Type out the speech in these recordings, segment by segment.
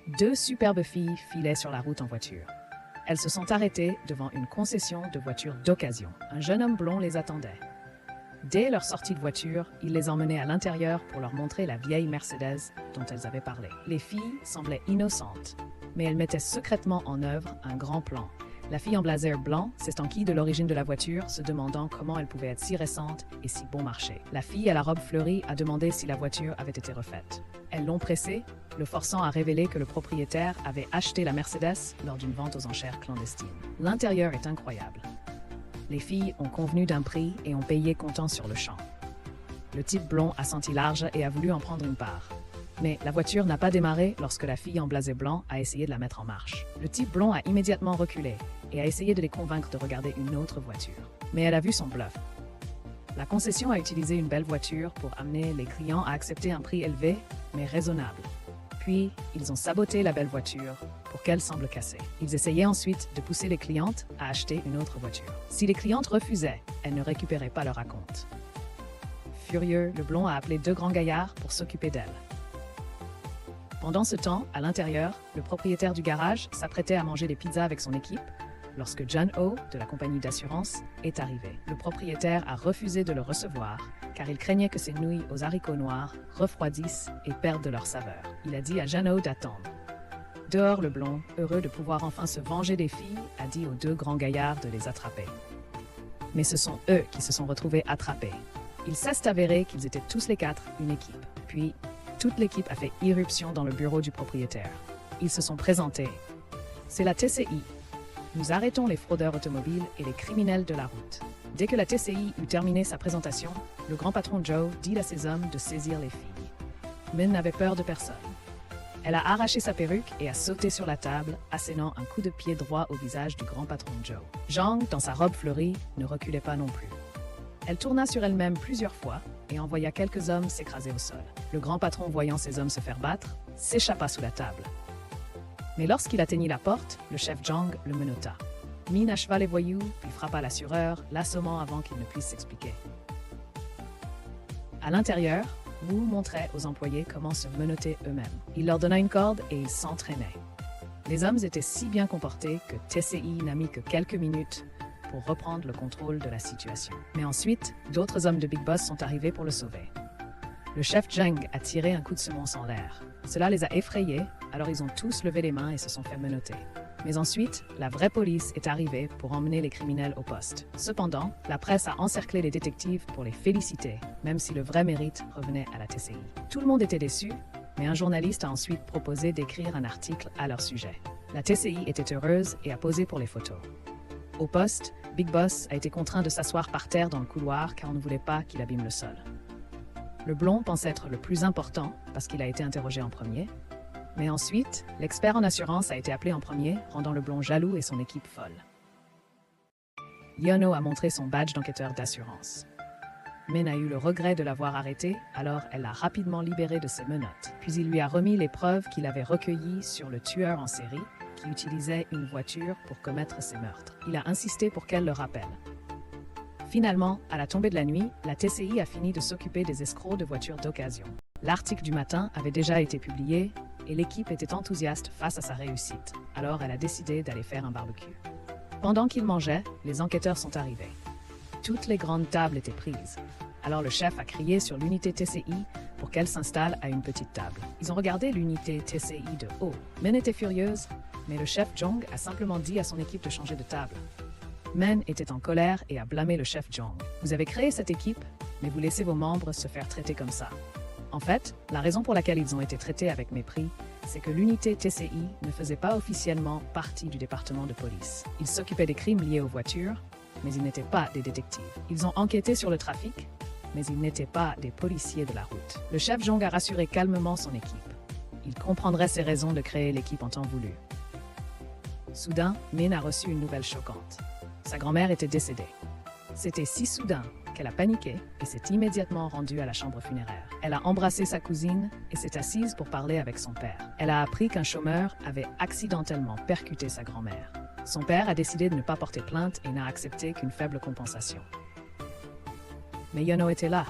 Deux superbes filles filaient sur la route en voiture. Elles se sont arrêtées devant une concession de voitures d'occasion. Un jeune homme blond les attendait. Dès leur sortie de voiture, il les emmenait à l'intérieur pour leur montrer la vieille Mercedes dont elles avaient parlé. Les filles semblaient innocentes, mais elles mettaient secrètement en œuvre un grand plan. La fille en blazer blanc s'estanquille de l'origine de la voiture, se demandant comment elle pouvait être si récente et si bon marché. La fille à la robe fleurie a demandé si la voiture avait été refaite. Elles l'ont pressé, le forçant à révéler que le propriétaire avait acheté la Mercedes lors d'une vente aux enchères clandestine. L'intérieur est incroyable. Les filles ont convenu d'un prix et ont payé comptant sur le champ. Le type blond a senti large et a voulu en prendre une part. Mais la voiture n'a pas démarré lorsque la fille en blazer blanc a essayé de la mettre en marche. Le type blond a immédiatement reculé et a essayé de les convaincre de regarder une autre voiture. Mais elle a vu son bluff. La concession a utilisé une belle voiture pour amener les clients à accepter un prix élevé, mais raisonnable. Puis, ils ont saboté la belle voiture pour qu'elle semble cassée. Ils essayaient ensuite de pousser les clientes à acheter une autre voiture. Si les clientes refusaient, elles ne récupéraient pas leur acompte. Furieux, le blond a appelé deux grands gaillards pour s'occuper d'elle. Pendant ce temps, à l'intérieur, le propriétaire du garage s'apprêtait à manger des pizzas avec son équipe lorsque John O, de la compagnie d'assurance, est arrivé. Le propriétaire a refusé de le recevoir car il craignait que ses nouilles aux haricots noirs refroidissent et perdent de leur saveur. Il a dit à John O d'attendre. Dehors, le blond, heureux de pouvoir enfin se venger des filles, a dit aux deux grands gaillards de les attraper. Mais ce sont eux qui se sont retrouvés attrapés. Il s'est avéré qu'ils étaient tous les quatre une équipe. Puis, toute l'équipe a fait irruption dans le bureau du propriétaire. Ils se sont présentés. C'est la TCI. Nous arrêtons les fraudeurs automobiles et les criminels de la route. Dès que la TCI eut terminé sa présentation, le grand patron Joe dit à ses hommes de saisir les filles. Min n'avait peur de personne. Elle a arraché sa perruque et a sauté sur la table, assénant un coup de pied droit au visage du grand patron Joe. Zhang, dans sa robe fleurie, ne reculait pas non plus. Elle tourna sur elle-même plusieurs fois et envoya quelques hommes s'écraser au sol. Le grand patron, voyant ces hommes se faire battre, s'échappa sous la table. Mais lorsqu'il atteignit la porte, le chef Zhang le menotta. Min acheva les voyous, puis frappa l'assureur, l'assommant avant qu'il ne puisse s'expliquer. À l'intérieur, Wu montrait aux employés comment se menotter eux-mêmes. Il leur donna une corde et ils s'entraînaient. Les hommes étaient si bien comportés que TCI n'a mis que quelques minutes pour reprendre le contrôle de la situation. Mais ensuite, d'autres hommes de Big Boss sont arrivés pour le sauver. Le chef Zhang a tiré un coup de semonce en l'air. Cela les a effrayés, alors ils ont tous levé les mains et se sont fait menotter. Mais ensuite, la vraie police est arrivée pour emmener les criminels au poste. Cependant, la presse a encerclé les détectives pour les féliciter, même si le vrai mérite revenait à la TCI. Tout le monde était déçu, mais un journaliste a ensuite proposé d'écrire un article à leur sujet. La TCI était heureuse et a posé pour les photos. Au poste, Big Boss a été contraint de s'asseoir par terre dans le couloir car on ne voulait pas qu'il abîme le sol. Le blond pense être le plus important parce qu'il a été interrogé en premier. Mais ensuite, l'expert en assurance a été appelé en premier, rendant le blond jaloux et son équipe folle. Yono a montré son badge d'enquêteur d'assurance. Min a eu le regret de l'avoir arrêté, alors elle l'a rapidement libéré de ses menottes. Puis il lui a remis les preuves qu'il avait recueillies sur le tueur en série qui utilisait une voiture pour commettre ses meurtres. Il a insisté pour qu'elle le rappelle. Finalement, à la tombée de la nuit, la TCI a fini de s'occuper des escrocs de voitures d'occasion. L'article du matin avait déjà été publié et l'équipe était enthousiaste face à sa réussite. Alors elle a décidé d'aller faire un barbecue. Pendant qu'ils mangeaient, les enquêteurs sont arrivés. Toutes les grandes tables étaient prises. Alors le chef a crié sur l'unité TCI pour qu'elle s'installe à une petite table. Ils ont regardé l'unité TCI de haut. Men était furieuse, mais le chef Zhang a simplement dit à son équipe de changer de table. Men était en colère et a blâmé le chef Zhang. Vous avez créé cette équipe, mais vous laissez vos membres se faire traiter comme ça. En fait, la raison pour laquelle ils ont été traités avec mépris, c'est que l'unité TCI ne faisait pas officiellement partie du département de police. Ils s'occupaient des crimes liés aux voitures, mais ils n'étaient pas des détectives. Ils ont enquêté sur le trafic, mais ils n'étaient pas des policiers de la route. Le chef Zhang a rassuré calmement son équipe. Il comprendrait ses raisons de créer l'équipe en temps voulu. Soudain, Min a reçu une nouvelle choquante. Sa grand-mère était décédée. C'était si soudain qu'elle a paniqué et s'est immédiatement rendue à la chambre funéraire. Elle a embrassé sa cousine et s'est assise pour parler avec son père. Elle a appris qu'un chômeur avait accidentellement percuté sa grand-mère. Son père a décidé de ne pas porter plainte et n'a accepté qu'une faible compensation. Mais Yono était là.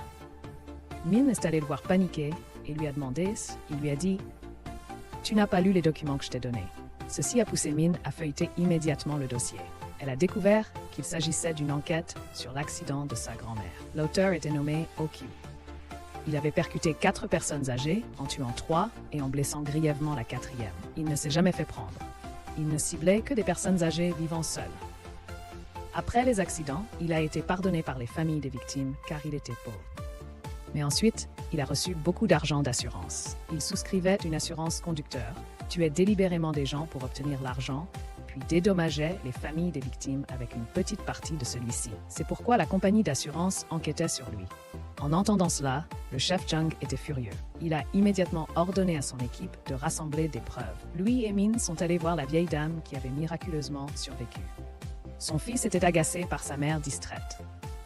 Min est allé le voir paniquer et lui a demandé, il lui a dit Tu n'as pas lu les documents que je t'ai donnés. Ceci a poussé Min à feuilleter immédiatement le dossier. Elle a découvert qu'il s'agissait d'une enquête sur l'accident de sa grand-mère. L'auteur était nommé Okyu. Il avait percuté 4 personnes âgées, en tuant 3 et en blessant grièvement la 4e. Il ne s'est jamais fait prendre. Il ne ciblait que des personnes âgées vivant seules. Après les accidents, il a été pardonné par les familles des victimes car il était pauvre. Mais ensuite, il a reçu beaucoup d'argent d'assurance. Il souscrivait une assurance conducteur, tuait délibérément des gens pour obtenir l'argent, puis dédommageait les familles des victimes avec une petite partie de celui-ci. C'est pourquoi la compagnie d'assurance enquêtait sur lui. En entendant cela, le chef Jung était furieux. Il a immédiatement ordonné à son équipe de rassembler des preuves. Lui et Min sont allés voir la vieille dame qui avait miraculeusement survécu. Son fils était agacé par sa mère distraite.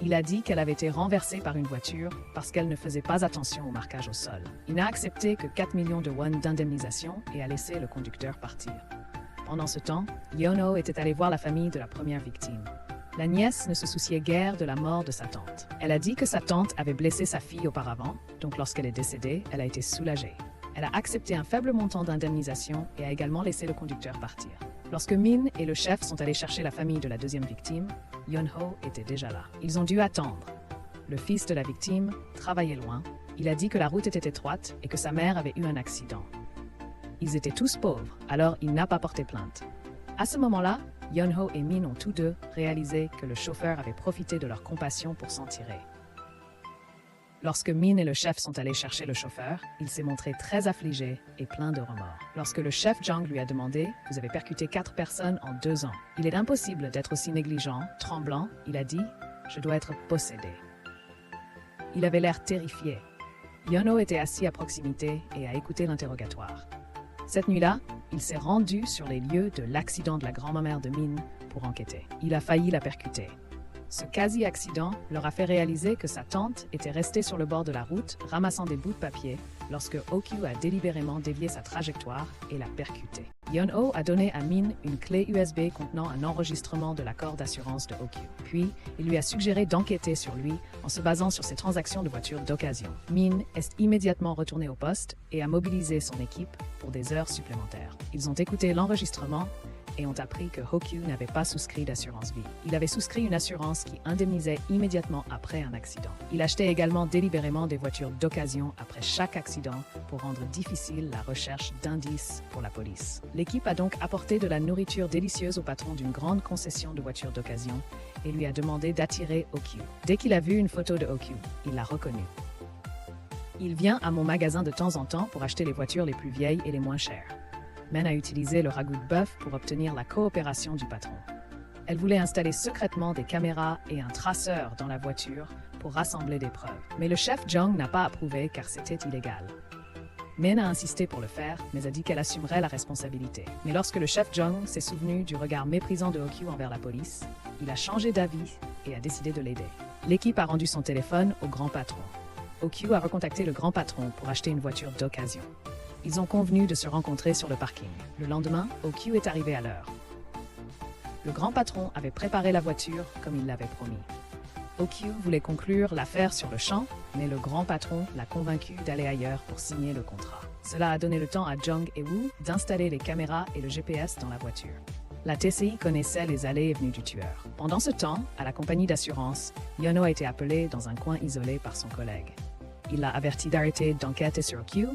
Il a dit qu'elle avait été renversée par une voiture parce qu'elle ne faisait pas attention au marquage au sol. Il n'a accepté que 4 millions de won d'indemnisation et a laissé le conducteur partir. Pendant ce temps, Yeon-ho était allé voir la famille de la première victime. La nièce ne se souciait guère de la mort de sa tante. Elle a dit que sa tante avait blessé sa fille auparavant, donc lorsqu'elle est décédée, elle a été soulagée. Elle a accepté un faible montant d'indemnisation et a également laissé le conducteur partir. Lorsque Min et le chef sont allés chercher la famille de la deuxième victime, Yeon-ho était déjà là. Ils ont dû attendre. Le fils de la victime travaillait loin. Il a dit que la route était étroite et que sa mère avait eu un accident. Ils étaient tous pauvres, alors il n'a pas porté plainte. À ce moment-là, Yeon-ho et Min ont tous deux réalisé que le chauffeur avait profité de leur compassion pour s'en tirer. Lorsque Min et le chef sont allés chercher le chauffeur, il s'est montré très affligé et plein de remords. Lorsque le chef Jung lui a demandé « Vous avez percuté 4 personnes en 2 ans. Il est impossible d'être aussi négligent. » Tremblant, il a dit « Je dois être possédé. » Il avait l'air terrifié. Yeon-ho était assis à proximité et a écouté l'interrogatoire. Cette nuit-là, il s'est rendu sur les lieux de l'accident de la grand-mère de Min pour enquêter. Il a failli la percuter. Ce quasi-accident leur a fait réaliser que sa tante était restée sur le bord de la route, ramassant des bouts de papier, lorsque Okyu a délibérément dévié sa trajectoire et l'a percutée. Yeon-ho a donné à Min une clé USB contenant un enregistrement de l'accord d'assurance de Okyu. Puis, il lui a suggéré d'enquêter sur lui en se basant sur ses transactions de voitures d'occasion. Min est immédiatement retourné au poste et a mobilisé son équipe pour des heures supplémentaires. Ils ont écouté l'enregistrement et ont appris que Okyu n'avait pas souscrit d'assurance vie. Il avait souscrit une assurance qui indemnisait immédiatement après un accident. Il achetait également délibérément des voitures d'occasion après chaque accident pour rendre difficile la recherche d'indices pour la police. L'équipe a donc apporté de la nourriture délicieuse au patron d'une grande concession de voitures d'occasion et lui a demandé d'attirer Okyu. Dès qu'il a vu une photo de Okyu, il l'a reconnu. Il vient à mon magasin de temps en temps pour acheter les voitures les plus vieilles et les moins chères. Men a utilisé le ragoût de bœuf pour obtenir la coopération du patron. Elle voulait installer secrètement des caméras et un traceur dans la voiture pour rassembler des preuves. Mais le chef Jung n'a pas approuvé car c'était illégal. Men a insisté pour le faire, mais a dit qu'elle assumerait la responsabilité. Mais lorsque le chef Jung s'est souvenu du regard méprisant de Okyu envers la police, il a changé d'avis et a décidé de l'aider. L'équipe a rendu son téléphone au grand patron. Okyu a recontacté le grand patron pour acheter une voiture d'occasion. Ils ont convenu de se rencontrer sur le parking. Le lendemain, Okyu est arrivé à l'heure. Le grand patron avait préparé la voiture comme il l'avait promis. Okyu voulait conclure l'affaire sur le champ, mais le grand patron l'a convaincu d'aller ailleurs pour signer le contrat. Cela a donné le temps à Jung et Woo d'installer les caméras et le GPS dans la voiture. La TCI connaissait les allées et venues du tueur. Pendant ce temps, à la compagnie d'assurance, Yeon-ho a été appelé dans un coin isolé par son collègue. Il l'a averti d'arrêter d'enquêter sur Okyu.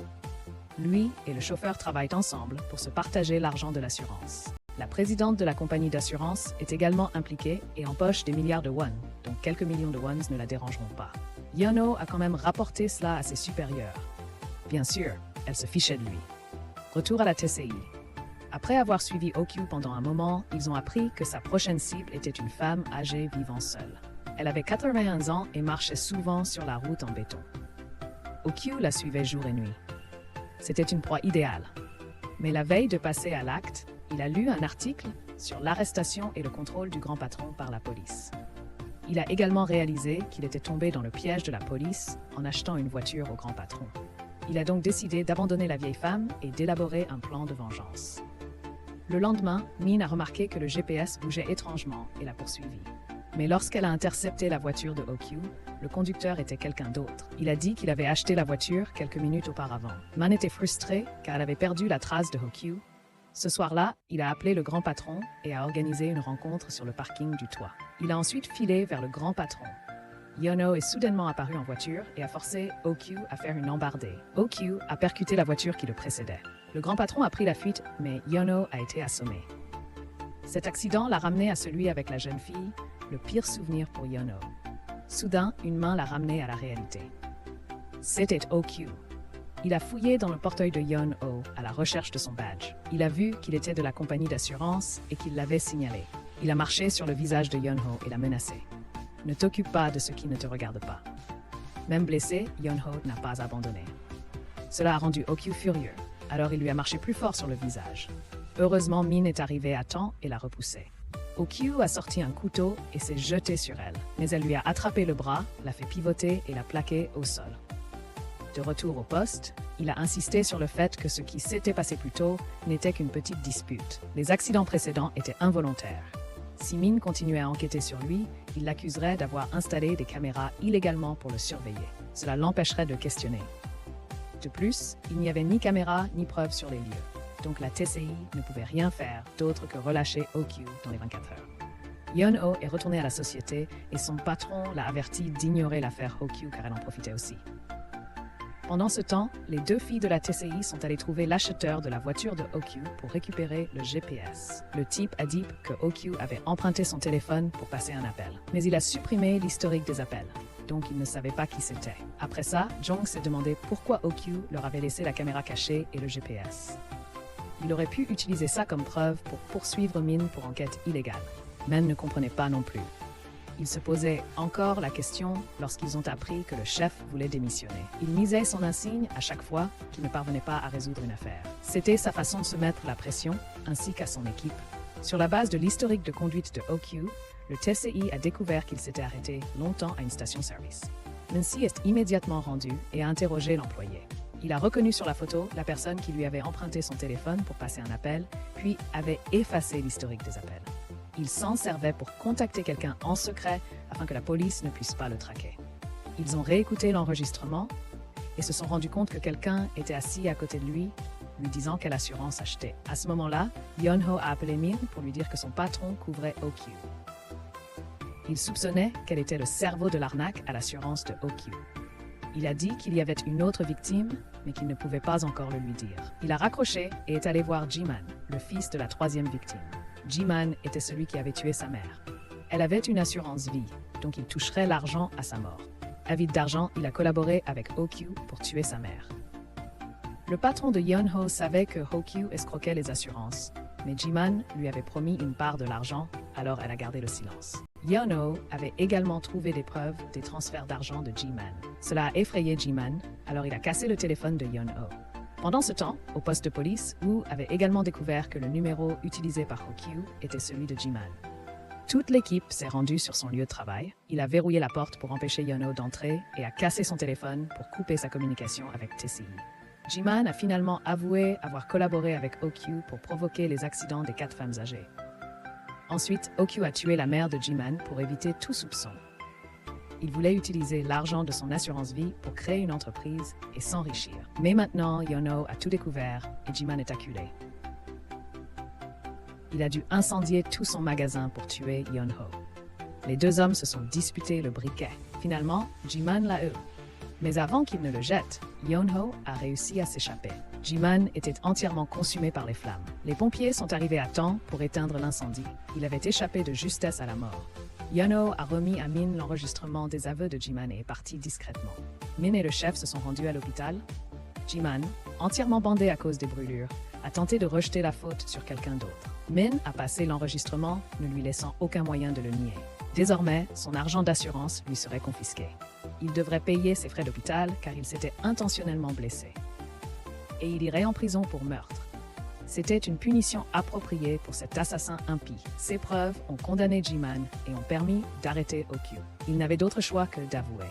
Lui et le chauffeur travaillent ensemble pour se partager l'argent de l'assurance. La présidente de la compagnie d'assurance est également impliquée et empoche des milliards de won, donc quelques millions de wons ne la dérangeront pas. Yeon-ho a quand même rapporté cela à ses supérieurs. Bien sûr, elle se fichait de lui. Retour à la TCI. Après avoir suivi Okyu pendant un moment, ils ont appris que sa prochaine cible était une femme âgée vivant seule. Elle avait 81 ans et marchait souvent sur la route en béton. Okyu la suivait jour et nuit. C'était une proie idéale. Mais la veille de passer à l'acte, il a lu un article sur l'arrestation et le contrôle du grand patron par la police. Il a également réalisé qu'il était tombé dans le piège de la police en achetant une voiture au grand patron. Il a donc décidé d'abandonner la vieille femme et d'élaborer un plan de vengeance. Le lendemain, Min a remarqué que le GPS bougeait étrangement et l'a poursuivi. Mais lorsqu'elle a intercepté la voiture de OQ, le conducteur était quelqu'un d'autre. Il a dit qu'il avait acheté la voiture quelques minutes auparavant. Man était frustrée car elle avait perdu la trace de OQ. Ce soir-là, il a appelé le grand patron et a organisé une rencontre sur le parking du toit. Il a ensuite filé vers le grand patron. Yono est soudainement apparu en voiture et a forcé OQ à faire une embardée. OQ a percuté la voiture qui le précédait. Le grand patron a pris la fuite, mais Yono a été assommé. Cet accident l'a ramené à celui avec la jeune fille, le pire souvenir pour Yono. Soudain, une main l'a ramené à la réalité. C'était OQ. Il a fouillé dans le portefeuille de Yeon-ho à la recherche de son badge. Il a vu qu'il était de la compagnie d'assurance et qu'il l'avait signalé. Il a marché sur le visage de Yeon-ho et l'a menacé. Ne t'occupe pas de ce qui ne te regarde pas. Même blessé, Yeon-ho n'a pas abandonné. Cela a rendu OQ furieux, alors il lui a marché plus fort sur le visage. Heureusement, Min est arrivée à temps et l'a repoussé. OQ a sorti un couteau et s'est jeté sur elle, mais elle lui a attrapé le bras, l'a fait pivoter et l'a plaqué au sol. De retour au poste, il a insisté sur le fait que ce qui s'était passé plus tôt n'était qu'une petite dispute. Les accidents précédents étaient involontaires. Si Min continuait à enquêter sur lui, il l'accuserait d'avoir installé des caméras illégalement pour le surveiller. Cela l'empêcherait de questionner. De plus, il n'y avait ni caméra ni preuve sur les lieux. Donc la TCI ne pouvait rien faire d'autre que relâcher OQ dans les 24 heures. Yeon-ho est retourné à la société et son patron l'a averti d'ignorer l'affaire OQ car elle en profitait aussi. Pendant ce temps, les deux filles de la TCI sont allées trouver l'acheteur de la voiture de OQ pour récupérer le GPS. Le type a dit que OQ avait emprunté son téléphone pour passer un appel, mais il a supprimé l'historique des appels, donc il ne savait pas qui c'était. Après ça, Jong s'est demandé pourquoi OQ leur avait laissé la caméra cachée et le GPS. Il aurait pu utiliser ça comme preuve pour poursuivre Min pour enquête illégale. Men ne comprenait pas non plus. Il se posait encore la question lorsqu'ils ont appris que le chef voulait démissionner. Il misait son insigne à chaque fois qu'il ne parvenait pas à résoudre une affaire. C'était sa façon de se mettre la pression, ainsi qu'à son équipe. Sur la base de l'historique de conduite de OQ, le TCI a découvert qu'il s'était arrêté longtemps à une station-service. Nancy est immédiatement rendu et a interrogé l'employé. Il a reconnu sur la photo la personne qui lui avait emprunté son téléphone pour passer un appel, puis avait effacé l'historique des appels. Il s'en servait pour contacter quelqu'un en secret afin que la police ne puisse pas le traquer. Ils ont réécouté l'enregistrement et se sont rendus compte que quelqu'un était assis à côté de lui disant quelle assurance acheter. À ce moment-là, Yeon-ho a appelé Min pour lui dire que son patron couvrait OQ. Il soupçonnait qu'elle était le cerveau de l'arnaque à l'assurance de OQ. Il a dit qu'il y avait une autre victime, mais qu'il ne pouvait pas encore le lui dire. Il a raccroché et est allé voir Ji-man, le fils de la troisième victime. Ji-man était celui qui avait tué sa mère. Elle avait une assurance vie, donc il toucherait l'argent à sa mort. Avide d'argent, il a collaboré avec OQ pour tuer sa mère. Le patron de Yeon-ho savait que OQ escroquait les assurances, mais Ji-man lui avait promis une part de l'argent, alors elle a gardé le silence. Yeon-ho avait également trouvé des preuves des transferts d'argent de Ji-man. Cela a effrayé Ji-man, alors il a cassé le téléphone de Yeon-ho. Pendant ce temps, au poste de police, Woo avait également découvert que le numéro utilisé par OQ était celui de Ji-man. Toute l'équipe s'est rendue sur son lieu de travail. Il a verrouillé la porte pour empêcher Yeon-ho d'entrer et a cassé son téléphone pour couper sa communication avec TCI. Ji-man a finalement avoué avoir collaboré avec OQ pour provoquer les accidents des 4 femmes âgées. Ensuite, OQ a tué la mère de Ji-man pour éviter tout soupçon. Il voulait utiliser l'argent de son assurance vie pour créer une entreprise et s'enrichir. Mais maintenant, Yeon-ho a tout découvert et Ji-man est acculé. Il a dû incendier tout son magasin pour tuer Yeon-ho. Les deux hommes se sont disputés le briquet. Finalement, Ji-man l'a eu. Mais avant qu'il ne le jette, Yeon-ho a réussi à s'échapper. Ji-man était entièrement consumé par les flammes. Les pompiers sont arrivés à temps pour éteindre l'incendie. Il avait échappé de justesse à la mort. Yeon-ho a remis à Min l'enregistrement des aveux de Ji-man et est parti discrètement. Min et le chef se sont rendus à l'hôpital. Ji-man, entièrement bandé à cause des brûlures, a tenté de rejeter la faute sur quelqu'un d'autre. Min a passé l'enregistrement, ne lui laissant aucun moyen de le nier. Désormais, son argent d'assurance lui serait confisqué. Il devrait payer ses frais d'hôpital car il s'était intentionnellement blessé. Et il irait en prison pour meurtre. C'était une punition appropriée pour cet assassin impie. Ces preuves ont condamné Ji-man et ont permis d'arrêter OQ. Il n'avait d'autre choix que d'avouer.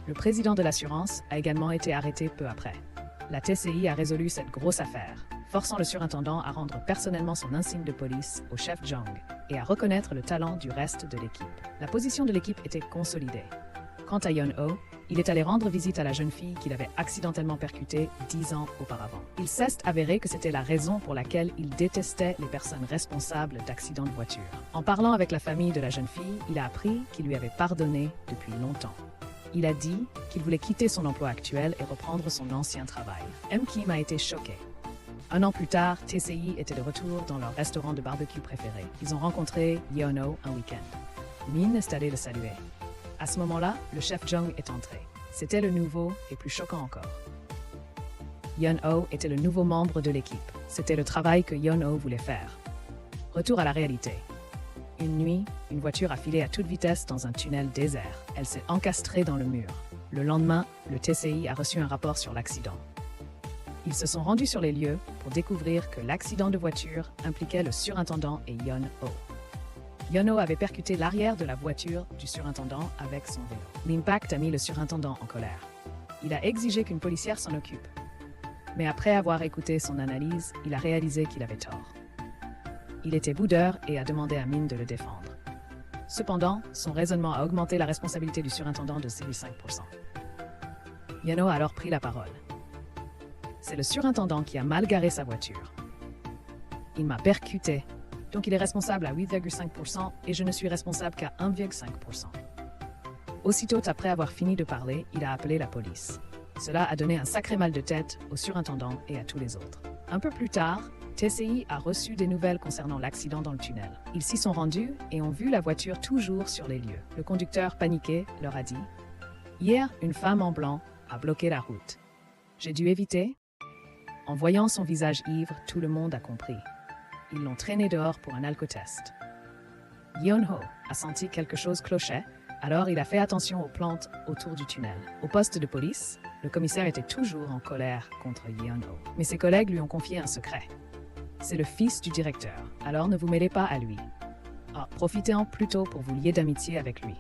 Le président de l'assurance a également été arrêté peu après. La TCI a résolu cette grosse affaire, forçant le surintendant à rendre personnellement son insigne de police au chef Jong et à reconnaître le talent du reste de l'équipe. La position de l'équipe était consolidée. Quant à Yeon-ho, il est allé rendre visite à la jeune fille qu'il avait accidentellement percutée 10 ans auparavant. Il s'est avéré que c'était la raison pour laquelle il détestait les personnes responsables d'accidents de voiture. En parlant avec la famille de la jeune fille, il a appris qu'il lui avait pardonné depuis longtemps. Il a dit qu'il voulait quitter son emploi actuel et reprendre son ancien travail. M. Kim a été choqué. Un an plus tard, TCI était de retour dans leur restaurant de barbecue préféré. Ils ont rencontré Yeon-ho un week-end. Min est allé le saluer. À ce moment-là, le chef Jung est entré. C'était le nouveau et plus choquant encore. Yeon-ho était le nouveau membre de l'équipe. C'était le travail que Yeon-ho voulait faire. Retour à la réalité. Une nuit, une voiture a filé à toute vitesse dans un tunnel désert. Elle s'est encastrée dans le mur. Le lendemain, le TCI a reçu un rapport sur l'accident. Ils se sont rendus sur les lieux pour découvrir que l'accident de voiture impliquait le surintendant et Yeon-ho. Yeon-ho avait percuté l'arrière de la voiture du surintendant avec son vélo. L'impact a mis le surintendant en colère. Il a exigé qu'une policière s'en occupe. Mais après avoir écouté son analyse, il a réalisé qu'il avait tort. Il était boudeur et a demandé à Min de le défendre. Cependant, son raisonnement a augmenté la responsabilité du surintendant de 5%. Yeon-ho a alors pris la parole. C'est le surintendant qui a mal garé sa voiture. Il m'a percuté. Donc il est responsable à 8,5% et je ne suis responsable qu'à 1,5%. Aussitôt après avoir fini de parler, il a appelé la police. Cela a donné un sacré mal de tête au surintendant et à tous les autres. Un peu plus tard, TCI a reçu des nouvelles concernant l'accident dans le tunnel. Ils s'y sont rendus et ont vu la voiture toujours sur les lieux. Le conducteur, paniqué, leur a dit « Hier, une femme en blanc a bloqué la route. J'ai dû éviter ?» En voyant son visage ivre, tout le monde a compris. Ils l'ont traîné dehors pour un alcotest. Yeon-ho a senti quelque chose clochait, alors il a fait attention aux plantes autour du tunnel. Au poste de police, le commissaire était toujours en colère contre Yeon-ho. Mais ses collègues lui ont confié un secret. C'est le fils du directeur, alors ne vous mêlez pas à lui. Profitez-en plutôt pour vous lier d'amitié avec lui.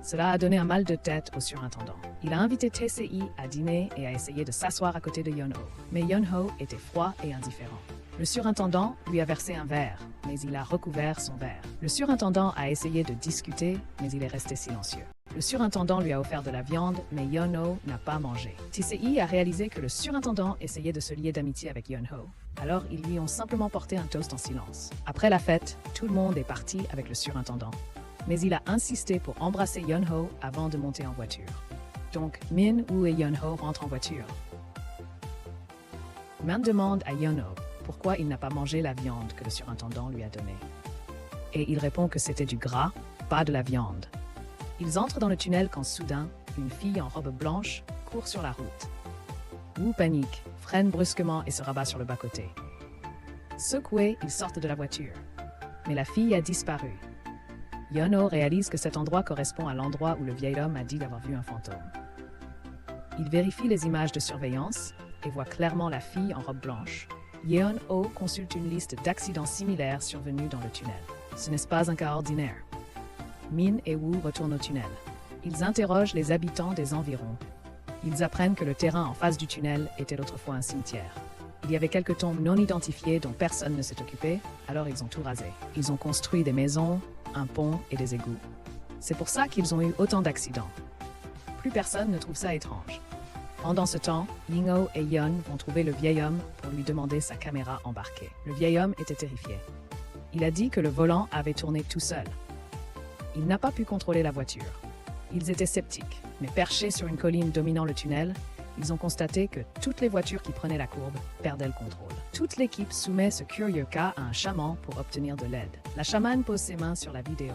Cela a donné un mal de tête au surintendant. Il a invité TCI à dîner et a essayé de s'asseoir à côté de Yeon-ho. Mais Yeon-ho était froid et indifférent. Le surintendant lui a versé un verre, mais il a recouvert son verre. Le surintendant a essayé de discuter, mais il est resté silencieux. Le surintendant lui a offert de la viande, mais Yeon-ho n'a pas mangé. TCI a réalisé que le surintendant essayait de se lier d'amitié avec Yeon-ho. Alors, ils lui ont simplement porté un toast en silence. Après la fête, tout le monde est parti avec le surintendant. Mais il a insisté pour embrasser Yeon-ho avant de monter en voiture. Donc, Min, Woo et Yeon-ho rentrent en voiture. Min demande à Yeon-ho pourquoi il n'a pas mangé la viande que le surintendant lui a donnée. Et il répond que c'était du gras, pas de la viande. Ils entrent dans le tunnel quand soudain, une fille en robe blanche court sur la route. Woo panique, freine brusquement et se rabat sur le bas-côté. Secoués, ils sortent de la voiture. Mais la fille a disparu. Yeon-ho réalise que cet endroit correspond à l'endroit où le vieil homme a dit d'avoir vu un fantôme. Il vérifie les images de surveillance et voit clairement la fille en robe blanche. Yeon-ho consulte une liste d'accidents similaires survenus dans le tunnel. Ce n'est pas un cas ordinaire. Min et Woo retournent au tunnel. Ils interrogent les habitants des environs. Ils apprennent que le terrain en face du tunnel était autrefois un cimetière. Il y avait quelques tombes non identifiées dont personne ne s'est occupé, alors ils ont tout rasé. Ils ont construit des maisons, un pont et des égouts. C'est pour ça qu'ils ont eu autant d'accidents. Plus personne ne trouve ça étrange. Pendant ce temps, Ying-ho et Yeon vont trouver le vieil homme pour lui demander sa caméra embarquée. Le vieil homme était terrifié. Il a dit que le volant avait tourné tout seul. Il n'a pas pu contrôler la voiture. Ils étaient sceptiques, mais perchés sur une colline dominant le tunnel, ils ont constaté que toutes les voitures qui prenaient la courbe perdaient le contrôle. Toute l'équipe soumet ce curieux cas à un chaman pour obtenir de l'aide. La chamane pose ses mains sur la vidéo.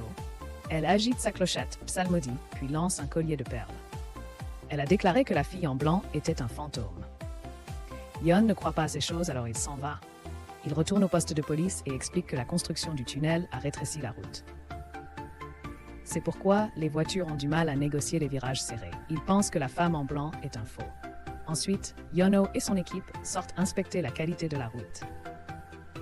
Elle agite sa clochette, psalmodie, puis lance un collier de perles. Elle a déclaré que la fille en blanc était un fantôme. Yeon ne croit pas à ces choses, alors il s'en va. Il retourne au poste de police et explique que la construction du tunnel a rétréci la route. C'est pourquoi les voitures ont du mal à négocier les virages serrés. Ils pensent que la femme en blanc est un faux. Ensuite, Yeon-ho et son équipe sortent inspecter la qualité de la route.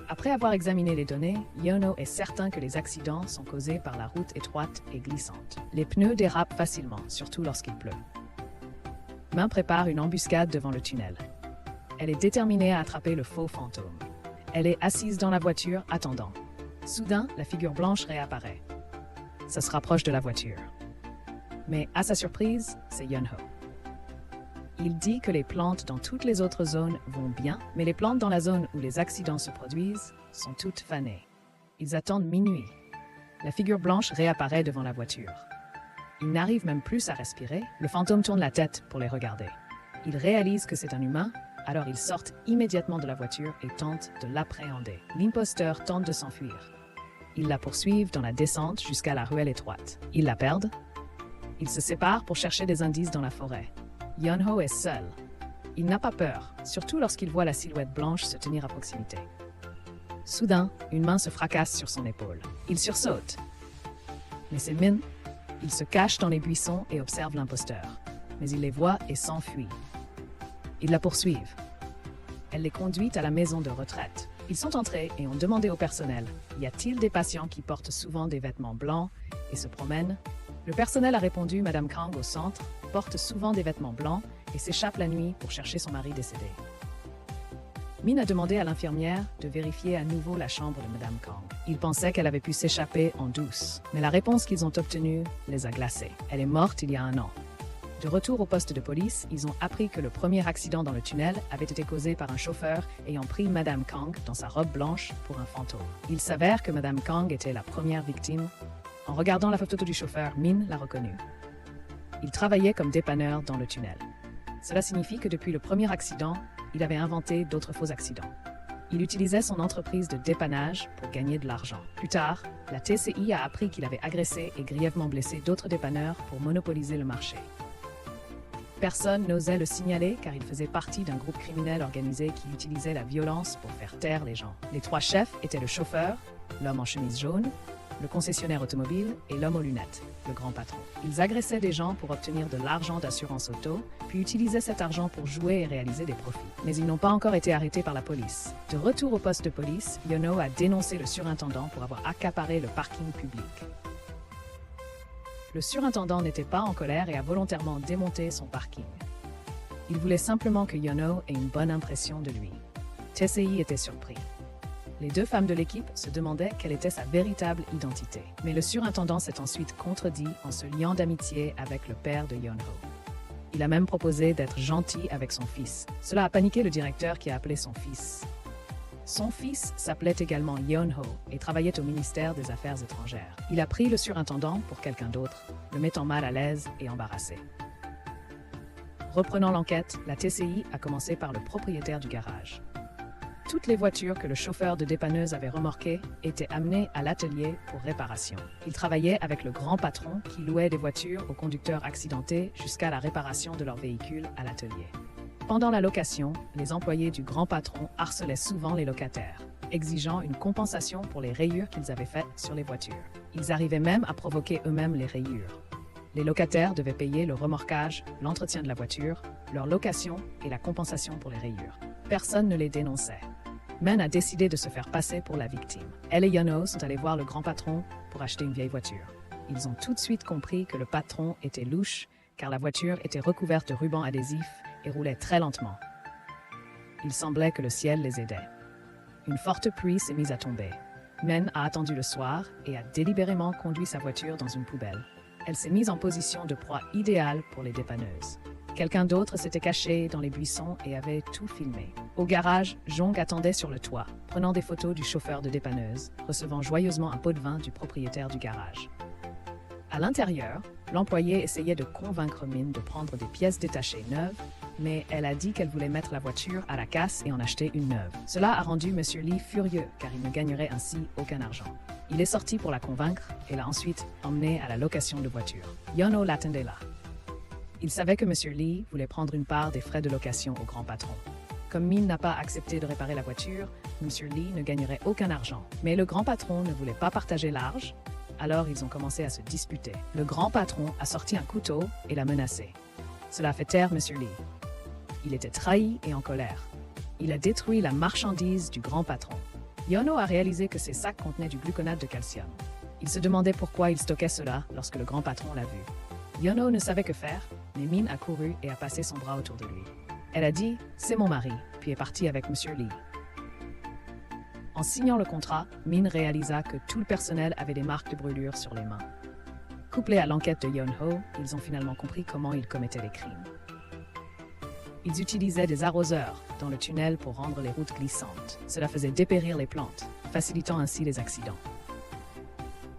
Après avoir examiné les données, Yeon-ho est certain que les accidents sont causés par la route étroite et glissante. Les pneus dérapent facilement, surtout lorsqu'il pleut. Min prépare une embuscade devant le tunnel. Elle est déterminée à attraper le faux fantôme. Elle est assise dans la voiture, attendant. Soudain, la figure blanche réapparaît. Ça se rapproche de la voiture. Mais à sa surprise, c'est Yun-ho. Il dit que les plantes dans toutes les autres zones vont bien, mais les plantes dans la zone où les accidents se produisent sont toutes fanées. Ils attendent minuit. La figure blanche réapparaît devant la voiture. Ils n'arrivent même plus à respirer, le fantôme tourne la tête pour les regarder. Ils réalisent que c'est un humain, alors ils sortent immédiatement de la voiture et tentent de l'appréhender. L'imposteur tente de s'enfuir. Ils la poursuivent dans la descente jusqu'à la ruelle étroite. Ils la perdent. Ils se séparent pour chercher des indices dans la forêt. Yun-ho est seul. Il n'a pas peur, surtout lorsqu'il voit la silhouette blanche se tenir à proximité. Soudain, une main se fracasse sur son épaule. Il sursaute. Mais c'est Min. Il se cache dans les buissons et observe l'imposteur. Mais il les voit et s'enfuit. Ils la poursuivent. Elle les conduit à la maison de retraite. Ils sont entrés et ont demandé au personnel « Y a-t-il des patients qui portent souvent des vêtements blancs et se promènent ?» Le personnel a répondu « Madame Kang au centre porte souvent des vêtements blancs et s'échappe la nuit pour chercher son mari décédé. » Min a demandé à l'infirmière de vérifier à nouveau la chambre de Madame Kang. Ils pensaient qu'elle avait pu s'échapper en douce, mais la réponse qu'ils ont obtenue les a glacés. Elle est morte il y a 1 an. De retour au poste de police, ils ont appris que le premier accident dans le tunnel avait été causé par un chauffeur ayant pris Madame Kang dans sa robe blanche pour un fantôme. Il s'avère que Madame Kang était la première victime. En regardant la photo du chauffeur, Min l'a reconnu. Il travaillait comme dépanneur dans le tunnel. Cela signifie que depuis le premier accident, il avait inventé d'autres faux accidents. Il utilisait son entreprise de dépannage pour gagner de l'argent. Plus tard, la TCI a appris qu'il avait agressé et grièvement blessé d'autres dépanneurs pour monopoliser le marché. Personne n'osait le signaler car il faisait partie d'un groupe criminel organisé qui utilisait la violence pour faire taire les gens. Les 3 chefs étaient le chauffeur, l'homme en chemise jaune, le concessionnaire automobile et l'homme aux lunettes, le grand patron. Ils agressaient des gens pour obtenir de l'argent d'assurance auto, puis utilisaient cet argent pour jouer et réaliser des profits. Mais ils n'ont pas encore été arrêtés par la police. De retour au poste de police, Yun-ho a dénoncé le surintendant pour avoir accaparé le parking public. Le surintendant n'était pas en colère et a volontairement démonté son parking. Il voulait simplement que Yun-ho ait une bonne impression de lui. TCI était surpris. Les 2 femmes de l'équipe se demandaient quelle était sa véritable identité. Mais le surintendant s'est ensuite contredit en se liant d'amitié avec le père de Yun-ho. Il a même proposé d'être gentil avec son fils. Cela a paniqué le directeur qui a appelé son fils. Son fils s'appelait également Yun-ho et travaillait au ministère des Affaires étrangères. Il a pris le surintendant pour quelqu'un d'autre, le mettant mal à l'aise et embarrassé. Reprenant l'enquête, la TCI a commencé par le propriétaire du garage. Toutes les voitures que le chauffeur de dépanneuse avait remorquées étaient amenées à l'atelier pour réparation. Il travaillait avec le grand patron qui louait des voitures aux conducteurs accidentés jusqu'à la réparation de leurs véhicules à l'atelier. Pendant la location, les employés du grand patron harcelaient souvent les locataires, exigeant une compensation pour les rayures qu'ils avaient faites sur les voitures. Ils arrivaient même à provoquer eux-mêmes les rayures. Les locataires devaient payer le remorquage, l'entretien de la voiture, leur location et la compensation pour les rayures. Personne ne les dénonçait. Men a décidé de se faire passer pour la victime. Elle et Yun-ho sont allés voir le grand patron pour acheter une vieille voiture. Ils ont tout de suite compris que le patron était louche car la voiture était recouverte de rubans adhésifs et roulait très lentement. Il semblait que le ciel les aidait. Une forte pluie s'est mise à tomber. Men a attendu le soir et a délibérément conduit sa voiture dans une poubelle. Elle s'est mise en position de proie idéale pour les dépanneuses. Quelqu'un d'autre s'était caché dans les buissons et avait tout filmé. Au garage, Jong attendait sur le toit, prenant des photos du chauffeur de dépanneuse, recevant joyeusement un pot de vin du propriétaire du garage. À l'intérieur, l'employé essayait de convaincre Min de prendre des pièces détachées neuves, mais elle a dit qu'elle voulait mettre la voiture à la casse et en acheter une neuve. Cela a rendu M. Lee furieux car il ne gagnerait ainsi aucun argent. Il est sorti pour la convaincre et l'a ensuite emmenée à la location de voiture. Yun-ho l'attendait là. Il savait que M. Lee voulait prendre une part des frais de location au grand patron. Comme Min n'a pas accepté de réparer la voiture, M. Lee ne gagnerait aucun argent. Mais le grand patron ne voulait pas partager l'argent, alors ils ont commencé à se disputer. Le grand patron a sorti un couteau et l'a menacé. Cela a fait taire M. Lee. Il était trahi et en colère. Il a détruit la marchandise du grand patron. Yun-ho a réalisé que ces sacs contenaient du gluconate de calcium. Il se demandait pourquoi il stockait cela lorsque le grand patron l'a vu. Yun-ho ne savait que faire, mais Min a couru et a passé son bras autour de lui. Elle a dit « C'est mon mari », puis est partie avec M. Lee. En signant le contrat, Min réalisa que tout le personnel avait des marques de brûlure sur les mains. Couplés à l'enquête de Yeon-ho, ils ont finalement compris comment ils commettaient les crimes. Ils utilisaient des arroseurs dans le tunnel pour rendre les routes glissantes. Cela faisait dépérir les plantes, facilitant ainsi les accidents.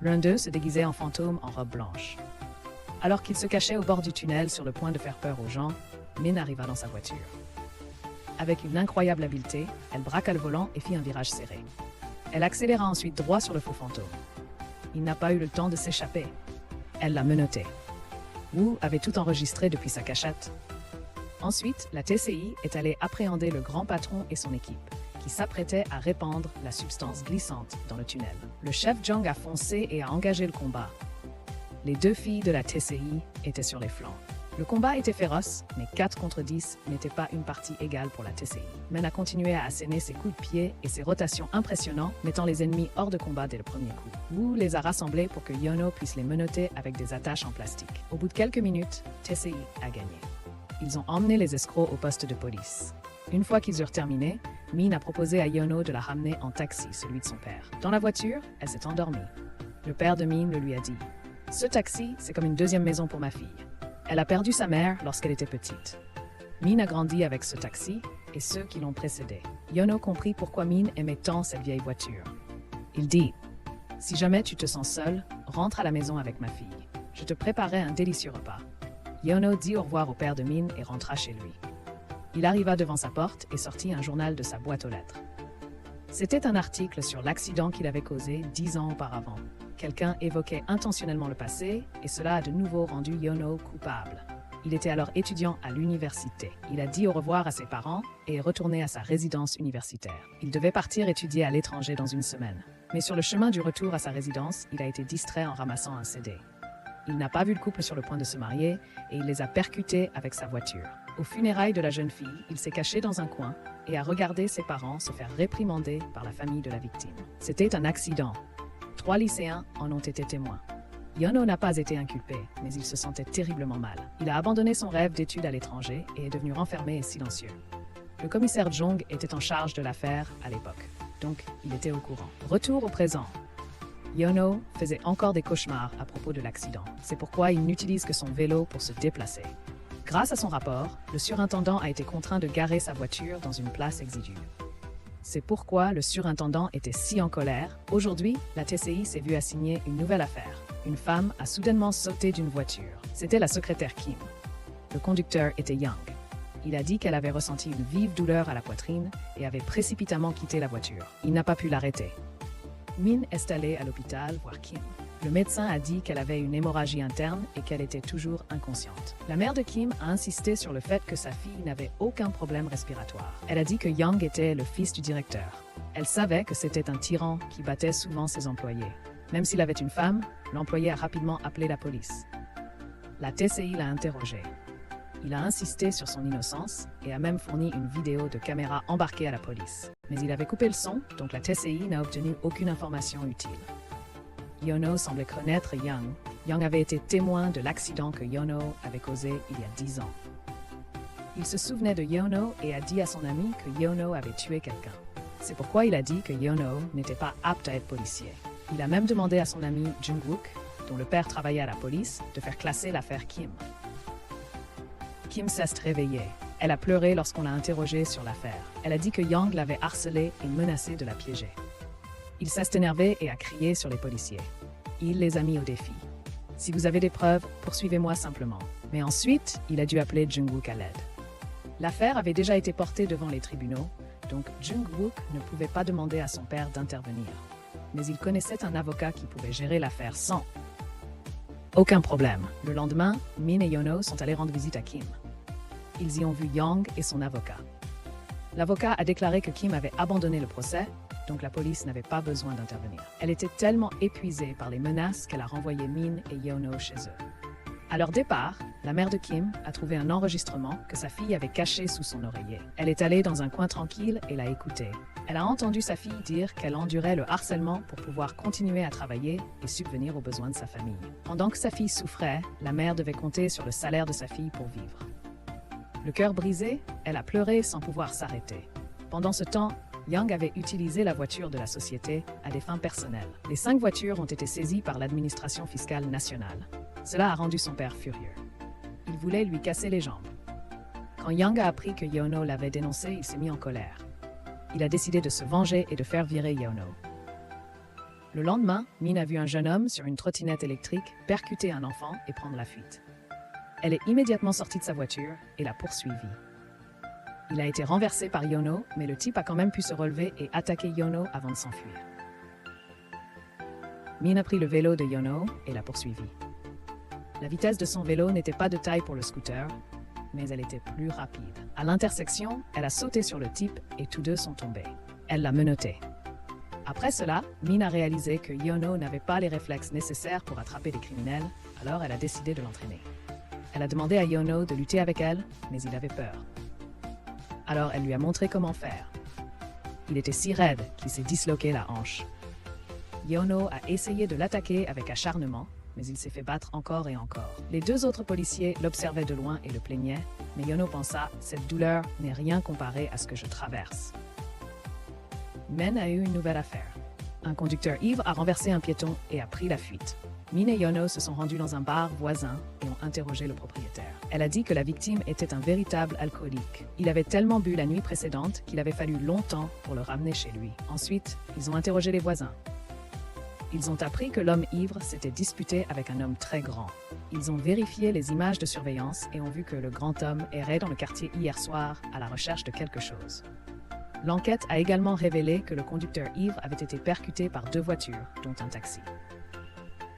L'un d'eux se déguisait en fantôme en robe blanche. Alors qu'il se cachait au bord du tunnel sur le point de faire peur aux gens, Min arriva dans sa voiture. Avec une incroyable habileté, elle braqua le volant et fit un virage serré. Elle accéléra ensuite droit sur le faux fantôme. Il n'a pas eu le temps de s'échapper. Elle l'a menotté. Woo avait tout enregistré depuis sa cachette. Ensuite, la TCI est allée appréhender le grand patron et son équipe, qui s'apprêtaient à répandre la substance glissante dans le tunnel. Le chef Jung a foncé et a engagé le combat. Les deux filles de la TCI étaient sur les flancs. Le combat était féroce, mais 4 contre 10 n'était pas une partie égale pour la TCI. Men a continué à asséner ses coups de pied et ses rotations impressionnantes, mettant les ennemis hors de combat dès le premier coup. Woo les a rassemblés pour que Yeon-ho puisse les menotter avec des attaches en plastique. Au bout de quelques minutes, TCI a gagné. Ils ont emmené les escrocs au poste de police. Une fois qu'ils eurent terminé, Min a proposé à Yeon-ho de la ramener en taxi, celui de son père. Dans la voiture, elle s'est endormie. Le père de Min le lui a dit. Ce taxi, c'est comme une deuxième maison pour ma fille. Elle a perdu sa mère lorsqu'elle était petite. Min a grandi avec ce taxi et ceux qui l'ont précédé. Yeon-ho comprit pourquoi Min aimait tant cette vieille voiture. Il dit « Si jamais tu te sens seul, rentre à la maison avec ma fille. Je te préparerai un délicieux repas. » Yeon-ho dit au revoir au père de Min et rentra chez lui. Il arriva devant sa porte et sortit un journal de sa boîte aux lettres. C'était un article sur l'accident qu'il avait causé 10 ans auparavant. Quelqu'un évoquait intentionnellement le passé et cela a de nouveau rendu Yeon-ho coupable. Il était alors étudiant à l'université. Il a dit au revoir à ses parents et est retourné à sa résidence universitaire. Il devait partir étudier à l'étranger dans une semaine. Mais sur le chemin du retour à sa résidence, il a été distrait en ramassant un CD. Il n'a pas vu le couple sur le point de se marier et il les a percutés avec sa voiture. Aux funérailles de la jeune fille, il s'est caché dans un coin et a regardé ses parents se faire réprimander par la famille de la victime. C'était un accident. 3 lycéens en ont été témoins. Yeon-ho n'a pas été inculpé, mais il se sentait terriblement mal. Il a abandonné son rêve d'études à l'étranger et est devenu renfermé et silencieux. Le commissaire Jung était en charge de l'affaire à l'époque, donc il était au courant. Retour au présent. Yeon-ho faisait encore des cauchemars à propos de l'accident. C'est pourquoi il n'utilise que son vélo pour se déplacer. Grâce à son rapport, le surintendant a été contraint de garer sa voiture dans une place exiguë. C'est pourquoi le surintendant était si en colère. Aujourd'hui, la TCI s'est vue assigner une nouvelle affaire. Une femme a soudainement sauté d'une voiture. C'était la secrétaire Kim. Le conducteur était Young. Il a dit qu'elle avait ressenti une vive douleur à la poitrine et avait précipitamment quitté la voiture. Il n'a pas pu l'arrêter. Min est allée à l'hôpital voir Kim. Le médecin a dit qu'elle avait une hémorragie interne et qu'elle était toujours inconsciente. La mère de Kim a insisté sur le fait que sa fille n'avait aucun problème respiratoire. Elle a dit que Young était le fils du directeur. Elle savait que c'était un tyran qui battait souvent ses employés. Même s'il avait une femme, l'employé a rapidement appelé la police. La TCI l'a interrogé. Il a insisté sur son innocence et a même fourni une vidéo de caméra embarquée à la police. Mais il avait coupé le son, donc la TCI n'a obtenu aucune information utile. Yeon-ho semblait connaître Young. Young avait été témoin de l'accident que Yeon-ho avait causé il y a 10 ans. Il se souvenait de Yeon-ho et a dit à son ami que Yeon-ho avait tué quelqu'un. C'est pourquoi il a dit que Yeon-ho n'était pas apte à être policier. Il a même demandé à son ami Jung-wook, dont le père travaillait à la police, de faire classer l'affaire Kim. Kim s'est réveillée. Elle a pleuré lorsqu'on l'a interrogée sur l'affaire. Elle a dit que Young l'avait harcelée et menacée de la piéger. Il s'est énervé et a crié sur les policiers. Il les a mis au défi. Si vous avez des preuves, poursuivez-moi simplement. Mais ensuite, il a dû appeler Jung-wook à l'aide. L'affaire avait déjà été portée devant les tribunaux, donc Jung-wook ne pouvait pas demander à son père d'intervenir. Mais il connaissait un avocat qui pouvait gérer l'affaire sans aucun problème. Le lendemain, Min et Yeon-ho sont allés rendre visite à Kim. Ils y ont vu Young et son avocat. L'avocat a déclaré que Kim avait abandonné le procès, donc la police n'avait pas besoin d'intervenir. Elle était tellement épuisée par les menaces qu'elle a renvoyé Min et Yeon-ho chez eux. À leur départ, la mère de Kim a trouvé un enregistrement que sa fille avait caché sous son oreiller. Elle est allée dans un coin tranquille et l'a écouté. Elle a entendu sa fille dire qu'elle endurait le harcèlement pour pouvoir continuer à travailler et subvenir aux besoins de sa famille. Pendant que sa fille souffrait, la mère devait compter sur le salaire de sa fille pour vivre. Le cœur brisé, elle a pleuré sans pouvoir s'arrêter. Pendant ce temps, Young avait utilisé la voiture de la société à des fins personnelles. Les 5 voitures ont été saisies par l'administration fiscale nationale. Cela a rendu son père furieux. Il voulait lui casser les jambes. Quand Young a appris que Yono l'avait dénoncé, il s'est mis en colère. Il a décidé de se venger et de faire virer Yono. Le lendemain, Min a vu un jeune homme sur une trottinette électrique percuter un enfant et prendre la fuite. Elle est immédiatement sortie de sa voiture et l'a poursuivi. Il a été renversé par Yono, mais le type a quand même pu se relever et attaquer Yono avant de s'enfuir. Min a pris le vélo de Yono et l'a poursuivi. La vitesse de son vélo n'était pas de taille pour le scooter, mais elle était plus rapide. À l'intersection, elle a sauté sur le type et tous deux sont tombés. Elle l'a menotté. Après cela, Min a réalisé que Yono n'avait pas les réflexes nécessaires pour attraper les criminels, alors elle a décidé de l'entraîner. Elle a demandé à Yono de lutter avec elle, mais il avait peur. Alors elle lui a montré comment faire. Il était si raide qu'il s'est disloqué la hanche. Yono a essayé de l'attaquer avec acharnement, mais il s'est fait battre encore et encore. Les 2 autres policiers l'observaient de loin et le plaignaient, mais Yono pensa « Cette douleur n'est rien comparé à ce que je traverse ». Men a eu une nouvelle affaire. Un conducteur ivre a renversé un piéton et a pris la fuite. Min et Yono se sont rendus dans un bar voisin et ont interrogé le propriétaire. Elle a dit que la victime était un véritable alcoolique. Il avait tellement bu la nuit précédente qu'il avait fallu longtemps pour le ramener chez lui. Ensuite, ils ont interrogé les voisins. Ils ont appris que l'homme ivre s'était disputé avec un homme très grand. Ils ont vérifié les images de surveillance et ont vu que le grand homme errait dans le quartier hier soir à la recherche de quelque chose. L'enquête a également révélé que le conducteur ivre avait été percuté par 2 voitures, dont un taxi.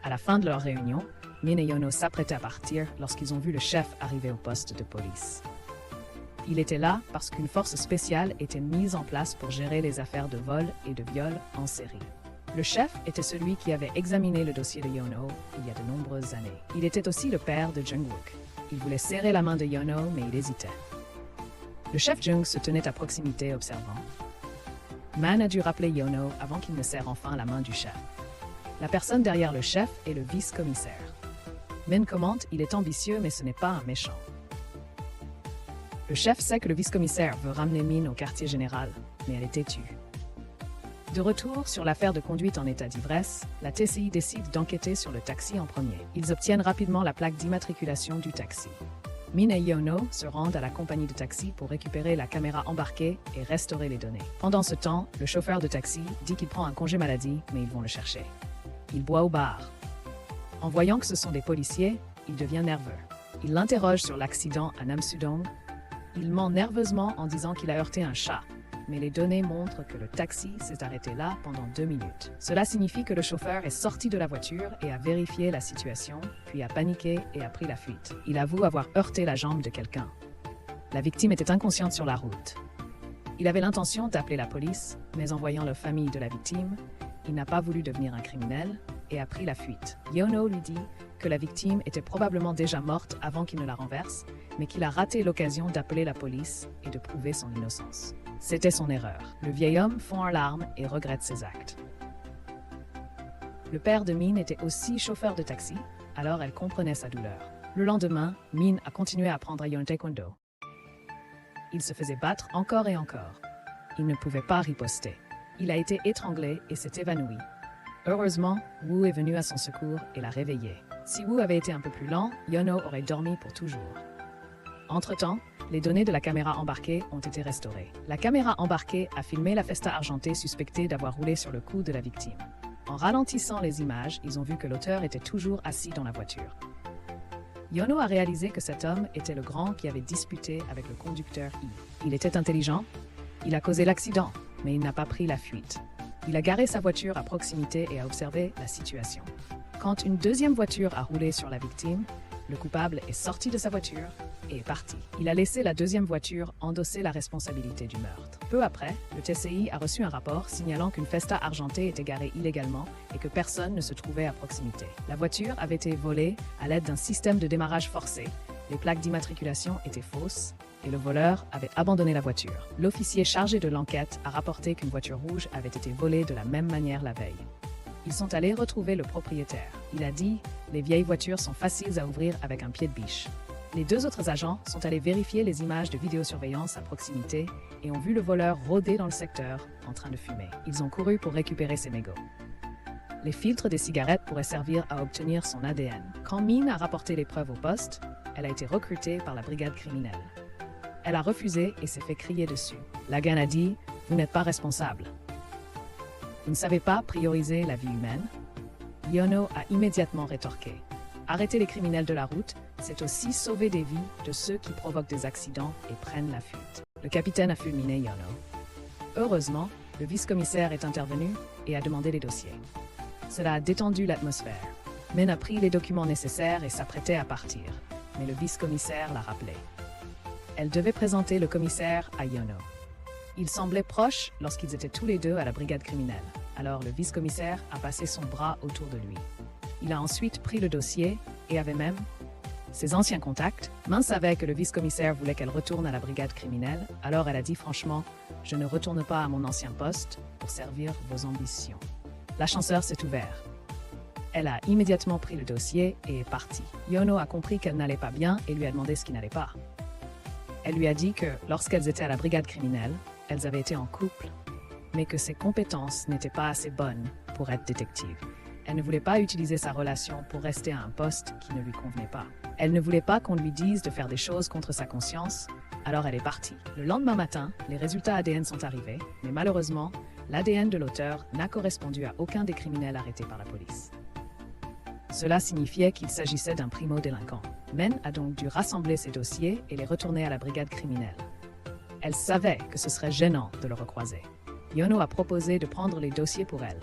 À la fin de leur réunion, Min et Yono s'apprêtaient à partir lorsqu'ils ont vu le chef arriver au poste de police. Il était là parce qu'une force spéciale était mise en place pour gérer les affaires de vol et de viol en série. Le chef était celui qui avait examiné le dossier de Yono il y a de nombreuses années. Il était aussi le père de Jung-wook. Il voulait serrer la main de Yono, mais il hésitait. Le chef Jung se tenait à proximité observant. Man a dû rappeler Yono avant qu'il ne serre enfin la main du chef. La personne derrière le chef est le vice-commissaire. Min commente, il est ambitieux mais ce n'est pas un méchant. Le chef sait que le vice-commissaire veut ramener Min au quartier général, mais elle est têtue. De retour sur l'affaire de conduite en état d'ivresse, la TCI décide d'enquêter sur le taxi en premier. Ils obtiennent rapidement la plaque d'immatriculation du taxi. Min et Yono se rendent à la compagnie de taxi pour récupérer la caméra embarquée et restaurer les données. Pendant ce temps, le chauffeur de taxi dit qu'il prend un congé maladie, mais ils vont le chercher. Il boit au bar. En voyant que ce sont des policiers, il devient nerveux. Il l'interroge sur l'accident à Namsudong. Il ment nerveusement en disant qu'il a heurté un chat, mais les données montrent que le taxi s'est arrêté là pendant 2 minutes. Cela signifie que le chauffeur est sorti de la voiture et a vérifié la situation, puis a paniqué et a pris la fuite. Il avoue avoir heurté la jambe de quelqu'un. La victime était inconsciente sur la route. Il avait l'intention d'appeler la police, mais en voyant la famille de la victime, il n'a pas voulu devenir un criminel et a pris la fuite. Yono lui dit que la victime était probablement déjà morte avant qu'il ne la renverse, mais qu'il a raté l'occasion d'appeler la police et de prouver son innocence. C'était son erreur. Le vieil homme fond en larmes et regrette ses actes. Le père de Min était aussi chauffeur de taxi, alors elle comprenait sa douleur. Le lendemain, Min a continué à apprendre à Yon Taekwondo. Il se faisait battre encore et encore. Il ne pouvait pas riposter. Il a été étranglé et s'est évanoui. Heureusement, Woo est venu à son secours et l'a réveillé. Si Woo avait été un peu plus lent, Yono aurait dormi pour toujours. Entre-temps, les données de la caméra embarquée ont été restaurées. La caméra embarquée a filmé la Festa argentée suspectée d'avoir roulé sur le cou de la victime. En ralentissant les images, ils ont vu que l'auteur était toujours assis dans la voiture. Yono a réalisé que cet homme était le grand qui avait disputé avec le conducteur I. Il était intelligent, il a causé l'accident, mais il n'a pas pris la fuite. Il a garé sa voiture à proximité et a observé la situation. Quand une deuxième voiture a roulé sur la victime, le coupable est sorti de sa voiture et est parti. Il a laissé la deuxième voiture endosser la responsabilité du meurtre. Peu après, le TCI a reçu un rapport signalant qu'une Festa argentée était garée illégalement et que personne ne se trouvait à proximité. La voiture avait été volée à l'aide d'un système de démarrage forcé, les plaques d'immatriculation étaient fausses et le voleur avait abandonné la voiture. L'officier chargé de l'enquête a rapporté qu'une voiture rouge avait été volée de la même manière la veille. Ils sont allés retrouver le propriétaire. Il a dit « Les vieilles voitures sont faciles à ouvrir avec un pied de biche. Les deux autres agents sont allés vérifier les images de vidéosurveillance à proximité et ont vu le voleur rôder dans le secteur en train de fumer. Ils ont couru pour récupérer ses mégots. Les filtres des cigarettes pourraient servir à obtenir son ADN. Quand Min a rapporté les preuves au poste, elle a été recrutée par la brigade criminelle. Elle a refusé et s'est fait crier dessus. La gang a dit « Vous n'êtes pas responsable. Vous ne savez pas prioriser la vie humaine ?» Yono a immédiatement rétorqué. Arrêter les criminels de la route, c'est aussi sauver des vies de ceux qui provoquent des accidents et prennent la fuite. Le capitaine a fulminé Yono. Heureusement, le vice-commissaire est intervenu et a demandé les dossiers. Cela a détendu l'atmosphère. Min a pris les documents nécessaires et s'apprêtait à partir, mais le vice-commissaire l'a rappelé. Elle devait présenter le commissaire à Yono. Ils semblaient proches lorsqu'ils étaient tous les deux à la brigade criminelle. Alors le vice-commissaire a passé son bras autour de lui. Il a ensuite pris le dossier et avait même ses anciens contacts. Min savait que le vice-commissaire voulait qu'elle retourne à la brigade criminelle, alors elle a dit franchement « Je ne retourne pas à mon ancien poste pour servir vos ambitions ». L'ascenseur s'est ouvert. Elle a immédiatement pris le dossier et est partie. Yono a compris qu'elle n'allait pas bien et lui a demandé ce qui n'allait pas. Elle lui a dit que lorsqu'elles étaient à la brigade criminelle, elles avaient été en couple, mais que ses compétences n'étaient pas assez bonnes pour être détective. Elle ne voulait pas utiliser sa relation pour rester à un poste qui ne lui convenait pas. Elle ne voulait pas qu'on lui dise de faire des choses contre sa conscience, alors elle est partie. Le lendemain matin, les résultats ADN sont arrivés, mais malheureusement, l'ADN de l'auteur n'a correspondu à aucun des criminels arrêtés par la police. Cela signifiait qu'il s'agissait d'un primo-délinquant. Men a donc dû rassembler ses dossiers et les retourner à la brigade criminelle. Elle savait que ce serait gênant de le recroiser. Yono a proposé de prendre les dossiers pour elle.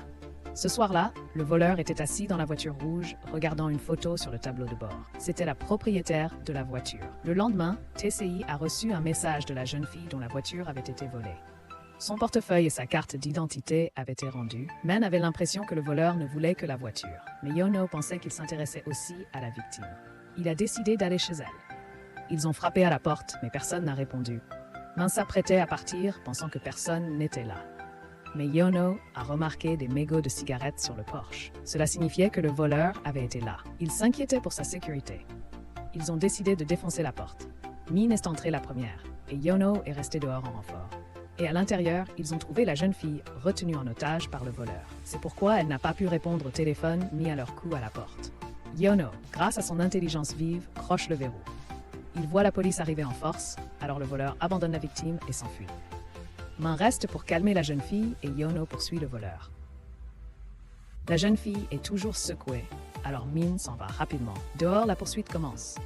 Ce soir-là, le voleur était assis dans la voiture rouge, regardant une photo sur le tableau de bord. C'était la propriétaire de la voiture. Le lendemain, TCI a reçu un message de la jeune fille dont la voiture avait été volée. Son portefeuille et sa carte d'identité avaient été rendus. Men avait l'impression que le voleur ne voulait que la voiture. Mais Yono pensait qu'il s'intéressait aussi à la victime. Il a décidé d'aller chez elle. Ils ont frappé à la porte, mais personne n'a répondu. Men s'apprêtait à partir, pensant que personne n'était là. Mais Yono a remarqué des mégots de cigarettes sur le porche. Cela signifiait que le voleur avait été là. Il s'inquiétait pour sa sécurité. Ils ont décidé de défoncer la porte. Min est entrée la première, et Yono est restée dehors en renfort. Et à l'intérieur, ils ont trouvé la jeune fille retenue en otage par le voleur. C'est pourquoi elle n'a pas pu répondre au téléphone ni à leur coup à la porte. Yono, grâce à son intelligence vive, croche le verrou. Il voit la police arriver en force, alors le voleur abandonne la victime et s'enfuit. Min reste pour calmer la jeune fille et Yono poursuit le voleur. La jeune fille est toujours secouée, alors Min s'en va rapidement. Dehors, la poursuite commence.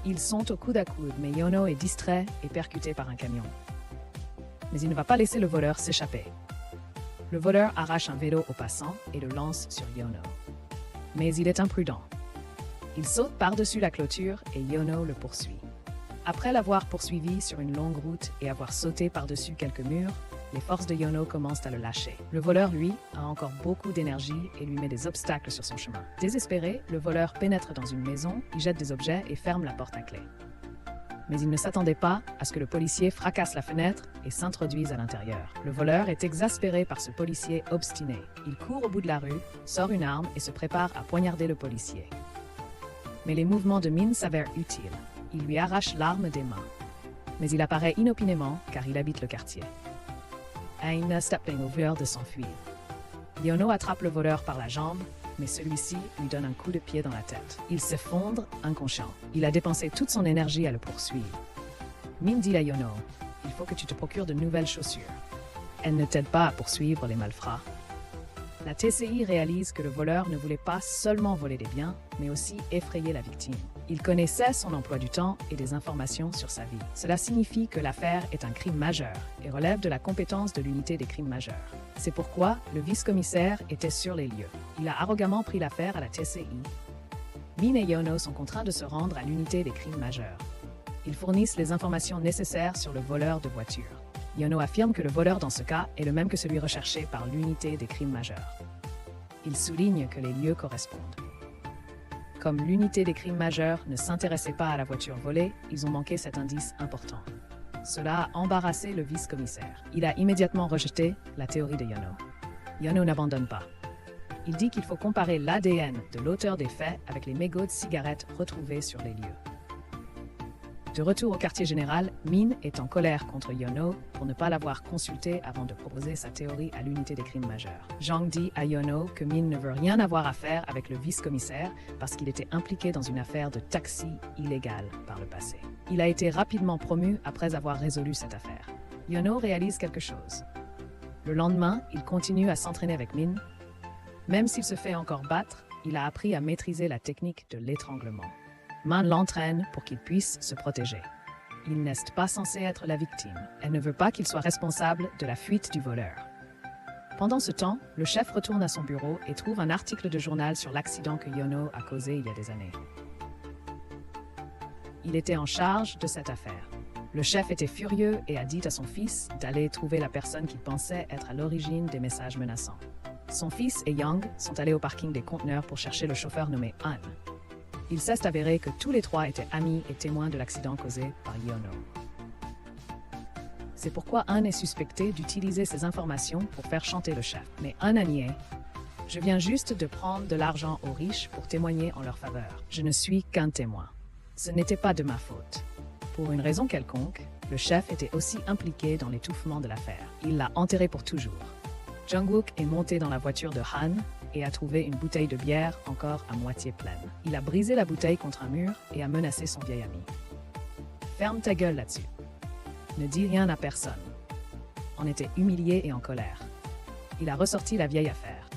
Ils sont au coude à coude, mais Yono est distrait et percuté par un camion. Mais il ne va pas laisser le voleur s'échapper. Le voleur arrache un vélo au passant et le lance sur Yono. Mais il est imprudent. Il saute par-dessus la clôture et Yono le poursuit. Après l'avoir poursuivi sur une longue route et avoir sauté par-dessus quelques murs, les forces de Yono commencent à le lâcher. Le voleur, lui, a encore beaucoup d'énergie et lui met des obstacles sur son chemin. Désespéré, le voleur pénètre dans une maison, y jette des objets et ferme la porte à clé. Mais il ne s'attendait pas à ce que le policier fracasse la fenêtre et s'introduise à l'intérieur. Le voleur est exaspéré par ce policier obstiné. Il court au bout de la rue, sort une arme et se prépare à poignarder le policier. Mais les mouvements de Min s'avèrent utiles. Il lui arrache l'arme des mains. Mais il apparaît inopinément car il habite le quartier. Aina stopping au voleur de s'enfuir. Yono attrape le voleur par la jambe, mais celui-ci lui donne un coup de pied dans la tête. Il s'effondre, inconscient. Il a dépensé toute son énergie à le poursuivre. Min dit à Yono, « Il faut que tu te procures de nouvelles chaussures. Elle ne t'aide pas à poursuivre les malfrats. » La TCI réalise que le voleur ne voulait pas seulement voler des biens, mais aussi effrayer la victime. Il connaissait son emploi du temps et des informations sur sa vie. Cela signifie que l'affaire est un crime majeur et relève de la compétence de l'unité des crimes majeurs. C'est pourquoi le vice-commissaire était sur les lieux. Il a arrogamment pris l'affaire à la TCI. Min et Yono sont contraints de se rendre à l'unité des crimes majeurs. Ils fournissent les informations nécessaires sur le voleur de voiture. Yono affirme que le voleur dans ce cas est le même que celui recherché par l'unité des crimes majeurs. Il souligne que les lieux correspondent. Comme l'unité des crimes majeurs ne s'intéressait pas à la voiture volée, ils ont manqué cet indice important. Cela a embarrassé le vice-commissaire. Il a immédiatement rejeté la théorie de Yono. Yono n'abandonne pas. Il dit qu'il faut comparer l'ADN de l'auteur des faits avec les mégots de cigarettes retrouvés sur les lieux. De retour au quartier général, Min est en colère contre Yono pour ne pas l'avoir consulté avant de proposer sa théorie à l'unité des crimes majeurs. Zhang dit à Yono que Min ne veut rien avoir à faire avec le vice-commissaire parce qu'il était impliqué dans une affaire de taxi illégal par le passé. Il a été rapidement promu après avoir résolu cette affaire. Yono réalise quelque chose. Le lendemain, il continue à s'entraîner avec Min. Même s'il se fait encore battre, il a appris à maîtriser la technique de l'étranglement. Min l'entraîne pour qu'il puisse se protéger. Il n'est pas censé être la victime. Elle ne veut pas qu'il soit responsable de la fuite du voleur. Pendant ce temps, le chef retourne à son bureau et trouve un article de journal sur l'accident que Yono a causé il y a des années. Il était en charge de cette affaire. Le chef était furieux et a dit à son fils d'aller trouver la personne qu'il pensait être à l'origine des messages menaçants. Son fils et Yang sont allés au parking des conteneurs pour chercher le chauffeur nommé Han. Il s'est avéré que tous les trois étaient amis et témoins de l'accident causé par Yono. C'est pourquoi Han est suspecté d'utiliser ces informations pour faire chanter le chef. Mais Han a nié. Je viens juste de prendre de l'argent aux riches pour témoigner en leur faveur. Je ne suis qu'un témoin. Ce n'était pas de ma faute. Pour une raison quelconque, le chef était aussi impliqué dans l'étouffement de l'affaire. Il l'a enterré pour toujours. Jungwook est monté dans la voiture de Han et a trouvé une bouteille de bière encore à moitié pleine. Il a brisé la bouteille contre un mur et a menacé son vieil ami. Ferme ta gueule là-dessus. Ne dis rien à personne. On était humilié et en colère. Il a ressorti la vieille affaire.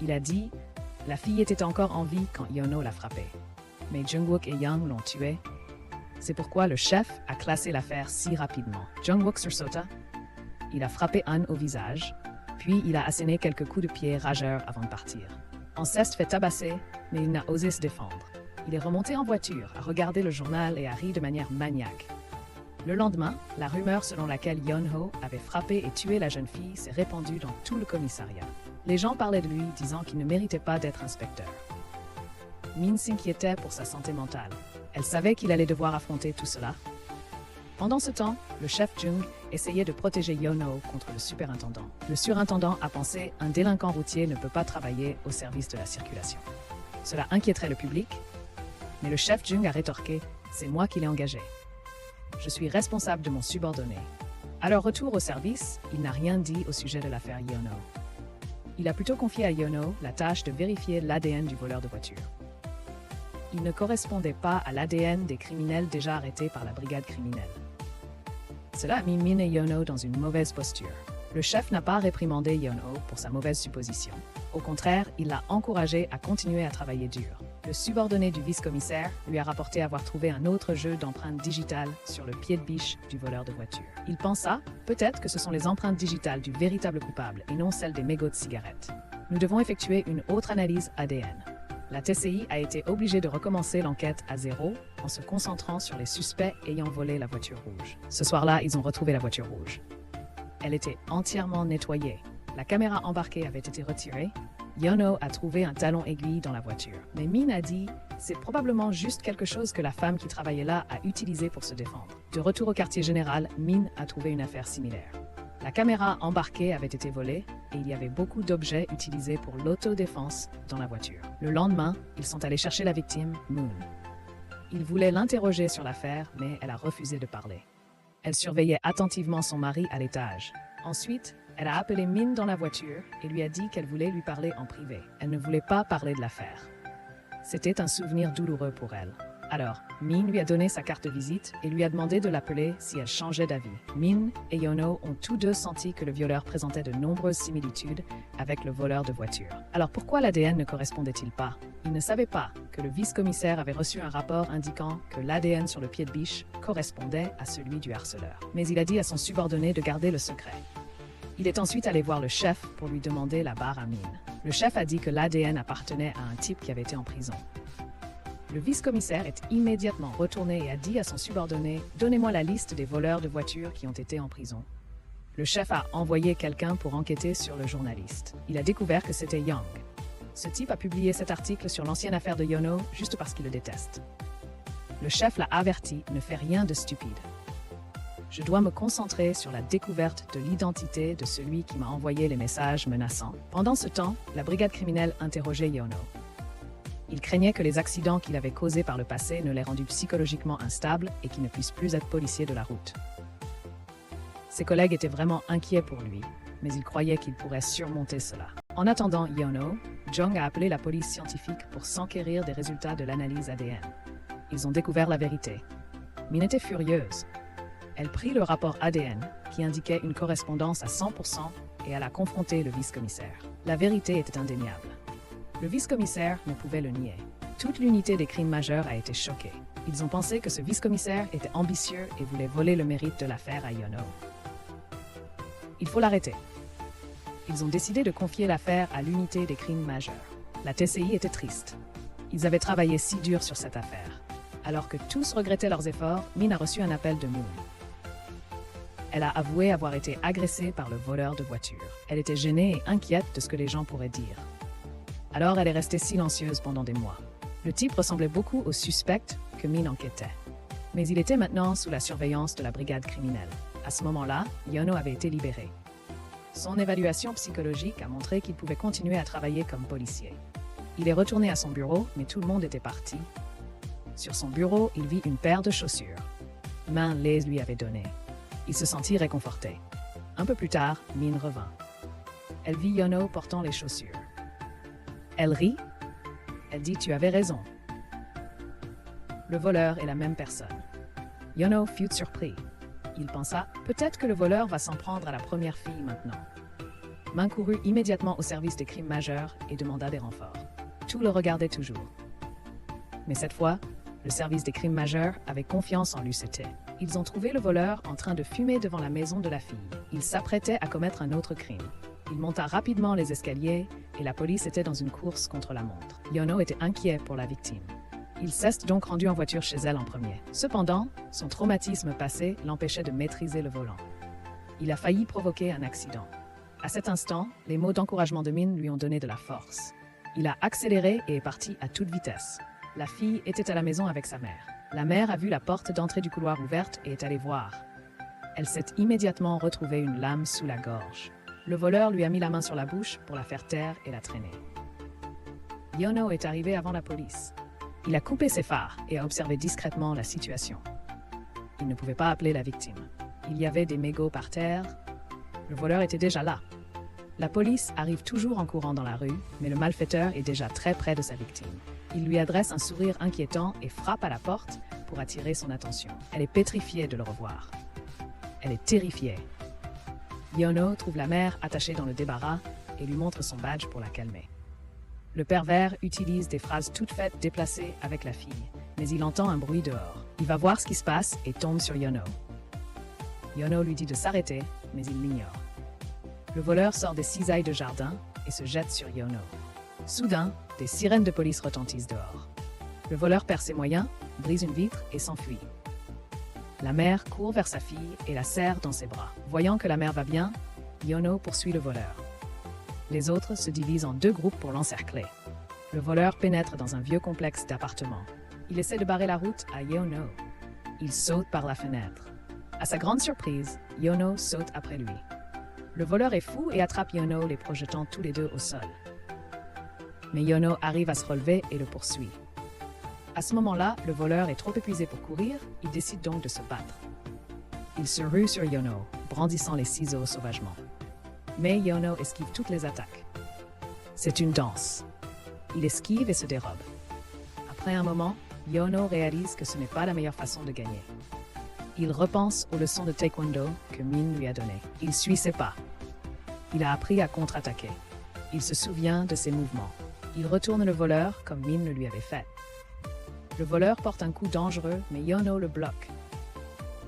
Il a dit « La fille était encore en vie quand Yono l'a frappée. Mais Jungwook et Yang l'ont tuée. C'est pourquoi le chef a classé l'affaire si rapidement. Jungwook sursauta. Il a frappé Han au visage. Puis il a asséné quelques coups de pied rageurs avant de partir. On s'est fait tabasser, mais il n'a osé se défendre. Il est remonté en voiture, a regardé le journal et a ri de manière maniaque. Le lendemain, la rumeur selon laquelle Yeon-ho avait frappé et tué la jeune fille s'est répandue dans tout le commissariat. Les gens parlaient de lui, disant qu'il ne méritait pas d'être inspecteur. Min s'inquiétait pour sa santé mentale. Elle savait qu'il allait devoir affronter tout cela. Pendant ce temps, le chef Jung essayait de protéger Yeon-ho contre le surintendant. Le surintendant a pensé qu'un délinquant routier ne peut pas travailler au service de la circulation. Cela inquiéterait le public, mais le chef Jung a rétorqué « C'est moi qui l'ai engagé. Je suis responsable de mon subordonné. » À leur retour au service, il n'a rien dit au sujet de l'affaire Yeon-ho. Il a plutôt confié à Yeon-ho la tâche de vérifier l'ADN du voleur de voiture. Il ne correspondait pas à l'ADN des criminels déjà arrêtés par la brigade criminelle. Cela a mis Min et Yeon-ho dans une mauvaise posture. Le chef n'a pas réprimandé Yeon-ho pour sa mauvaise supposition. Au contraire, il l'a encouragé à continuer à travailler dur. Le subordonné du vice-commissaire lui a rapporté avoir trouvé un autre jeu d'empreintes digitales sur le pied de biche du voleur de voiture. Il pensa, peut-être que ce sont les empreintes digitales du véritable coupable et non celles des mégots de cigarettes. Nous devons effectuer une autre analyse ADN. La TCI a été obligée de recommencer l'enquête à zéro en se concentrant sur les suspects ayant volé la voiture rouge. Ce soir-là, ils ont retrouvé la voiture rouge. Elle était entièrement nettoyée. La caméra embarquée avait été retirée. Yeon-ho a trouvé un talon aiguille dans la voiture. Mais Min a dit « C'est probablement juste quelque chose que la femme qui travaillait là a utilisé pour se défendre. » De retour au quartier général, Min a trouvé une affaire similaire. La caméra embarquée avait été volée et il y avait beaucoup d'objets utilisés pour l'autodéfense dans la voiture. Le lendemain, ils sont allés chercher la victime, Moon. Ils voulaient l'interroger sur l'affaire, mais elle a refusé de parler. Elle surveillait attentivement son mari à l'étage. Ensuite, elle a appelé Min dans la voiture et lui a dit qu'elle voulait lui parler en privé. Elle ne voulait pas parler de l'affaire. C'était un souvenir douloureux pour elle. Alors, Min lui a donné sa carte de visite et lui a demandé de l'appeler si elle changeait d'avis. Min et Yeon-ho ont tous deux senti que le violeur présentait de nombreuses similitudes avec le voleur de voiture. Alors pourquoi l'ADN ne correspondait-il pas? Il ne savait pas que le vice-commissaire avait reçu un rapport indiquant que l'ADN sur le pied de biche correspondait à celui du harceleur. Mais il a dit à son subordonné de garder le secret. Il est ensuite allé voir le chef pour lui demander la barre à Min. Le chef a dit que l'ADN appartenait à un type qui avait été en prison. Le vice-commissaire est immédiatement retourné et a dit à son subordonné « Donnez-moi la liste des voleurs de voitures qui ont été en prison ». Le chef a envoyé quelqu'un pour enquêter sur le journaliste. Il a découvert que c'était Yang. Ce type a publié cet article sur l'ancienne affaire de Yeon-ho juste parce qu'il le déteste. Le chef l'a averti « Ne fais rien de stupide. Je dois me concentrer sur la découverte de l'identité de celui qui m'a envoyé les messages menaçants. » Pendant ce temps, la brigade criminelle interrogeait Yeon-ho. Il craignait que les accidents qu'il avait causés par le passé ne l'aient rendu psychologiquement instable et qu'il ne puisse plus être policier de la route. Ses collègues étaient vraiment inquiets pour lui, mais ils croyaient qu'il pourrait surmonter cela. En attendant Yono, Jung a appelé la police scientifique pour s'enquérir des résultats de l'analyse ADN. Ils ont découvert la vérité. Min était furieuse. Elle prit le rapport ADN, qui indiquait une correspondance à 100%, et elle a confronté le vice-commissaire. La vérité était indéniable. Le vice-commissaire ne pouvait le nier. Toute l'unité des crimes majeurs a été choquée. Ils ont pensé que ce vice-commissaire était ambitieux et voulait voler le mérite de l'affaire à Yono. Il faut l'arrêter. Ils ont décidé de confier l'affaire à l'unité des crimes majeurs. La TCI était triste. Ils avaient travaillé si dur sur cette affaire. Alors que tous regrettaient leurs efforts, Min a reçu un appel de Moon. Elle a avoué avoir été agressée par le voleur de voiture. Elle était gênée et inquiète de ce que les gens pourraient dire. Alors elle est restée silencieuse pendant des mois. Le type ressemblait beaucoup au suspect que Min enquêtait. Mais il était maintenant sous la surveillance de la brigade criminelle. À ce moment-là, Yono avait été libéré. Son évaluation psychologique a montré qu'il pouvait continuer à travailler comme policier. Il est retourné à son bureau, mais tout le monde était parti. Sur son bureau, il vit une paire de chaussures. Min les lui avait données. Il se sentit réconforté. Un peu plus tard, Min revint. Elle vit Yono portant les chaussures. Elle rit. Elle dit « Tu avais raison ». Le voleur est la même personne. Yono fut surpris. Il pensa « Peut-être que le voleur va s'en prendre à la première fille maintenant ». Min courut immédiatement au service des crimes majeurs et demanda des renforts. Tout le regardait toujours. Mais cette fois, le service des crimes majeurs avait confiance en l'UCT. Ils ont trouvé le voleur en train de fumer devant la maison de la fille. Il s'apprêtait à commettre un autre crime. Il monta rapidement les escaliers et la police était dans une course contre la montre. Yono était inquiet pour la victime. Il s'est donc rendu en voiture chez elle en premier. Cependant, son traumatisme passé l'empêchait de maîtriser le volant. Il a failli provoquer un accident. À cet instant, les mots d'encouragement de Min lui ont donné de la force. Il a accéléré et est parti à toute vitesse. La fille était à la maison avec sa mère. La mère a vu la porte d'entrée du couloir ouverte et est allée voir. Elle s'est immédiatement retrouvée une lame sous la gorge. Le voleur lui a mis la main sur la bouche pour la faire taire et la traîner. Yono est arrivé avant la police. Il a coupé ses phares et a observé discrètement la situation. Il ne pouvait pas appeler la victime. Il y avait des mégots par terre. Le voleur était déjà là. La police arrive toujours en courant dans la rue, mais le malfaiteur est déjà très près de sa victime. Il lui adresse un sourire inquiétant et frappe à la porte pour attirer son attention. Elle est pétrifiée de le revoir. Elle est terrifiée. Yono trouve la mère attachée dans le débarras et lui montre son badge pour la calmer. Le pervers utilise des phrases toutes faites déplacées avec la fille, mais il entend un bruit dehors. Il va voir ce qui se passe et tombe sur Yono. Yono lui dit de s'arrêter, mais il l'ignore. Le voleur sort des cisailles de jardin et se jette sur Yono. Soudain, des sirènes de police retentissent dehors. Le voleur perd ses moyens, brise une vitre et s'enfuit. La mère court vers sa fille et la serre dans ses bras. Voyant que la mère va bien, Yono poursuit le voleur. Les autres se divisent en deux groupes pour l'encercler. Le voleur pénètre dans un vieux complexe d'appartements. Il essaie de barrer la route à Yono. Il saute par la fenêtre. À sa grande surprise, Yono saute après lui. Le voleur est fou et attrape Yono, les projetant tous les deux au sol. Mais Yono arrive à se relever et le poursuit. À ce moment-là, le voleur est trop épuisé pour courir, il décide donc de se battre. Il se rue sur Yono, brandissant les ciseaux sauvagement. Mais Yono esquive toutes les attaques. C'est une danse. Il esquive et se dérobe. Après un moment, Yono réalise que ce n'est pas la meilleure façon de gagner. Il repense aux leçons de taekwondo que Min lui a données. Il suit ses pas. Il a appris à contre-attaquer. Il se souvient de ses mouvements. Il retourne le voleur comme Min le lui avait fait. Le voleur porte un coup dangereux, mais Yono le bloque.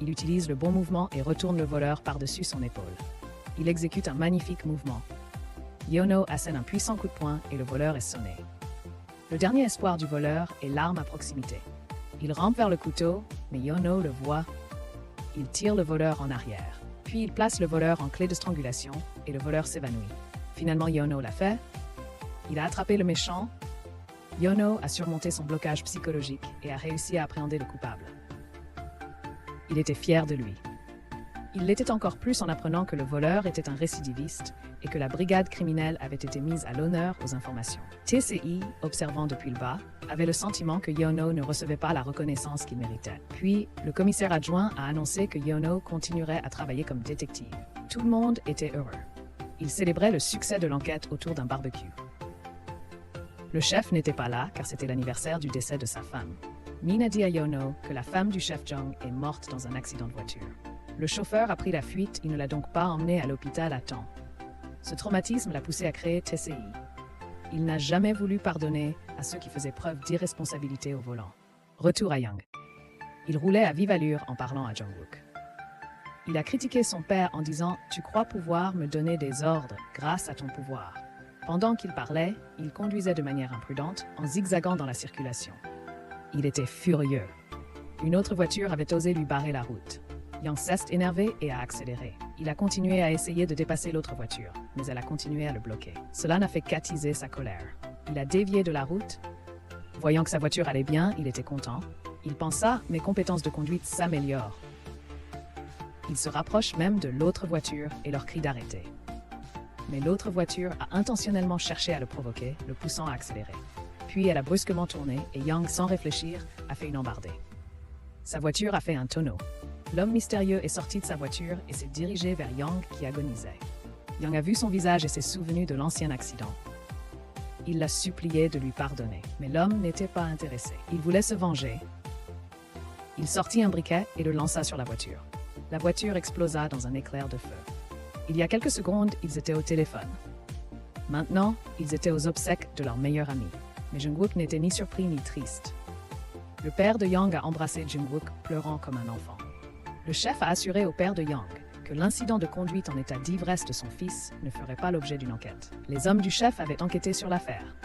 Il utilise le bon mouvement et retourne le voleur par-dessus son épaule. Il exécute un magnifique mouvement. Yono assène un puissant coup de poing et le voleur est sonné. Le dernier espoir du voleur est l'arme à proximité. Il rampe vers le couteau, mais Yono le voit. Il tire le voleur en arrière. Puis il place le voleur en clé de strangulation et le voleur s'évanouit. Finalement, Yono l'a fait. Il a attrapé le méchant. Yono a surmonté son blocage psychologique et a réussi à appréhender le coupable. Il était fier de lui. Il l'était encore plus en apprenant que le voleur était un récidiviste et que la brigade criminelle avait été mise à l'honneur aux informations. TCI, observant depuis le bas, avait le sentiment que Yono ne recevait pas la reconnaissance qu'il méritait. Puis, le commissaire adjoint a annoncé que Yono continuerait à travailler comme détective. Tout le monde était heureux. Il célébrait le succès de l'enquête autour d'un barbecue. Le chef n'était pas là car c'était l'anniversaire du décès de sa femme. Min a dit à Yono que la femme du chef Jung est morte dans un accident de voiture. Le chauffeur a pris la fuite, il ne l'a donc pas emmené à l'hôpital à temps. Ce traumatisme l'a poussé à créer TCI. Il n'a jamais voulu pardonner à ceux qui faisaient preuve d'irresponsabilité au volant. Retour à Young. Il roulait à vive allure en parlant à Jung-wook. Il a critiqué son père en disant « Tu crois pouvoir me donner des ordres grâce à ton pouvoir ». Pendant qu'il parlait, il conduisait de manière imprudente en zigzagant dans la circulation. Il était furieux. Une autre voiture avait osé lui barrer la route. Young s'est énervé et a accéléré. Il a continué à essayer de dépasser l'autre voiture, mais elle a continué à le bloquer. Cela n'a fait qu'attiser sa colère. Il a dévié de la route. Voyant que sa voiture allait bien, il était content. Il pensa « Mes compétences de conduite s'améliorent ». Il se rapproche même de l'autre voiture et leur crie d'arrêter. Mais l'autre voiture a intentionnellement cherché à le provoquer, le poussant à accélérer. Puis elle a brusquement tourné et Young, sans réfléchir, a fait une embardée. Sa voiture a fait un tonneau. L'homme mystérieux est sorti de sa voiture et s'est dirigé vers Young qui agonisait. Young a vu son visage et s'est souvenu de l'ancien accident. Il l'a supplié de lui pardonner, mais l'homme n'était pas intéressé. Il voulait se venger. Il sortit un briquet et le lança sur la voiture. La voiture explosa dans un éclair de feu. Il y a quelques secondes, ils étaient au téléphone. Maintenant, ils étaient aux obsèques de leur meilleur ami. Mais Jung-wook n'était ni surpris ni triste. Le père de Young a embrassé Jung-wook, pleurant comme un enfant. Le chef a assuré au père de Young que l'incident de conduite en état d'ivresse de son fils ne ferait pas l'objet d'une enquête. Les hommes du chef avaient enquêté sur l'affaire.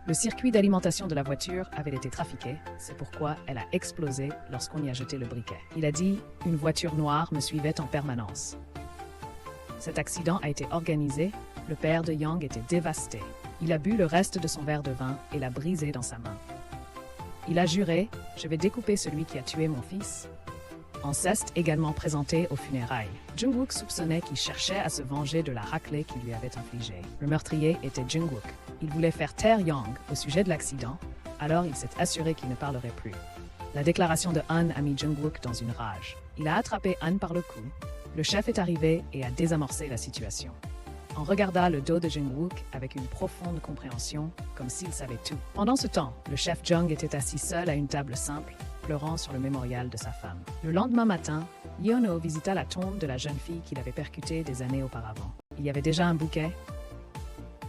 Le circuit d'alimentation de la voiture avait été trafiqué, c'est pourquoi elle a explosé lorsqu'on y a jeté le briquet. Il a dit « Une voiture noire me suivait en permanence ». Cet accident a été organisé, le père de Young était dévasté. Il a bu le reste de son verre de vin et l'a brisé dans sa main. Il a juré « Je vais découper celui qui a tué mon fils ». Anceste également présenté aux funérailles. Jung-wook soupçonnait qu'il cherchait à se venger de la raclée qu'il lui avait infligée. Le meurtrier était Jung-wook. Il voulait faire taire Young au sujet de l'accident, alors il s'est assuré qu'il ne parlerait plus. La déclaration de Han a mis Jung-wook dans une rage. Il a attrapé Han par le cou. Le chef est arrivé et a désamorcé la situation. On regarda le dos de Jung-wook avec une profonde compréhension, comme s'il savait tout. Pendant ce temps, le chef Jung était assis seul à une table simple, pleurant sur le mémorial de sa femme. Le lendemain matin, Yono visita la tombe de la jeune fille qu'il avait percutée des années auparavant. Il y avait déjà un bouquet.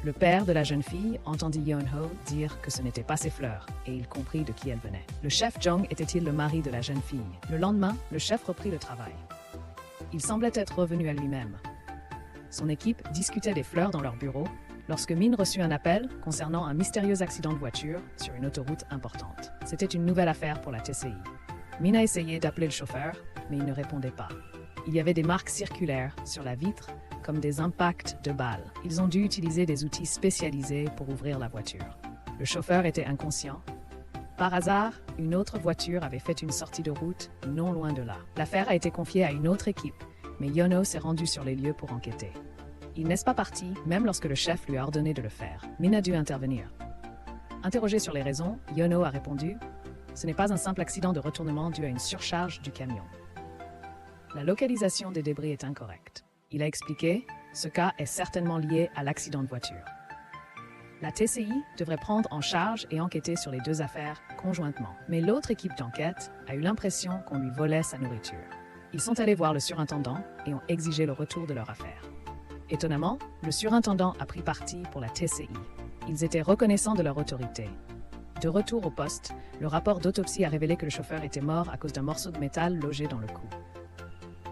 Le père de la jeune fille entendit Yeon-ho dire que ce n'était pas ses fleurs, et il comprit de qui elles venaient. Le chef Jung était-il le mari de la jeune fille? Le lendemain, le chef reprit le travail. Il semblait être revenu à lui-même. Son équipe discutait des fleurs dans leur bureau lorsque Min reçut un appel concernant un mystérieux accident de voiture sur une autoroute importante. C'était une nouvelle affaire pour la TCI. Min a essayé d'appeler le chauffeur, mais il ne répondait pas. Il y avait des marques circulaires sur la vitre, comme des impacts de balles. Ils ont dû utiliser des outils spécialisés pour ouvrir la voiture. Le chauffeur était inconscient. Par hasard, une autre voiture avait fait une sortie de route non loin de là. L'affaire a été confiée à une autre équipe, mais Yono s'est rendu sur les lieux pour enquêter. Il n'est pas parti, même lorsque le chef lui a ordonné de le faire. Min a dû intervenir. Interrogé sur les raisons, Yono a répondu « Ce n'est pas un simple accident de retournement dû à une surcharge du camion. La localisation des débris est incorrecte. » Il a expliqué « Ce cas est certainement lié à l'accident de voiture. » La TCI devrait prendre en charge et enquêter sur les deux affaires conjointement. Mais l'autre équipe d'enquête a eu l'impression qu'on lui volait sa nourriture. Ils sont allés voir le surintendant et ont exigé le retour de leur affaire. Étonnamment, le surintendant a pris parti pour la TCI. Ils étaient reconnaissants de leur autorité. De retour au poste, le rapport d'autopsie a révélé que le chauffeur était mort à cause d'un morceau de métal logé dans le cou.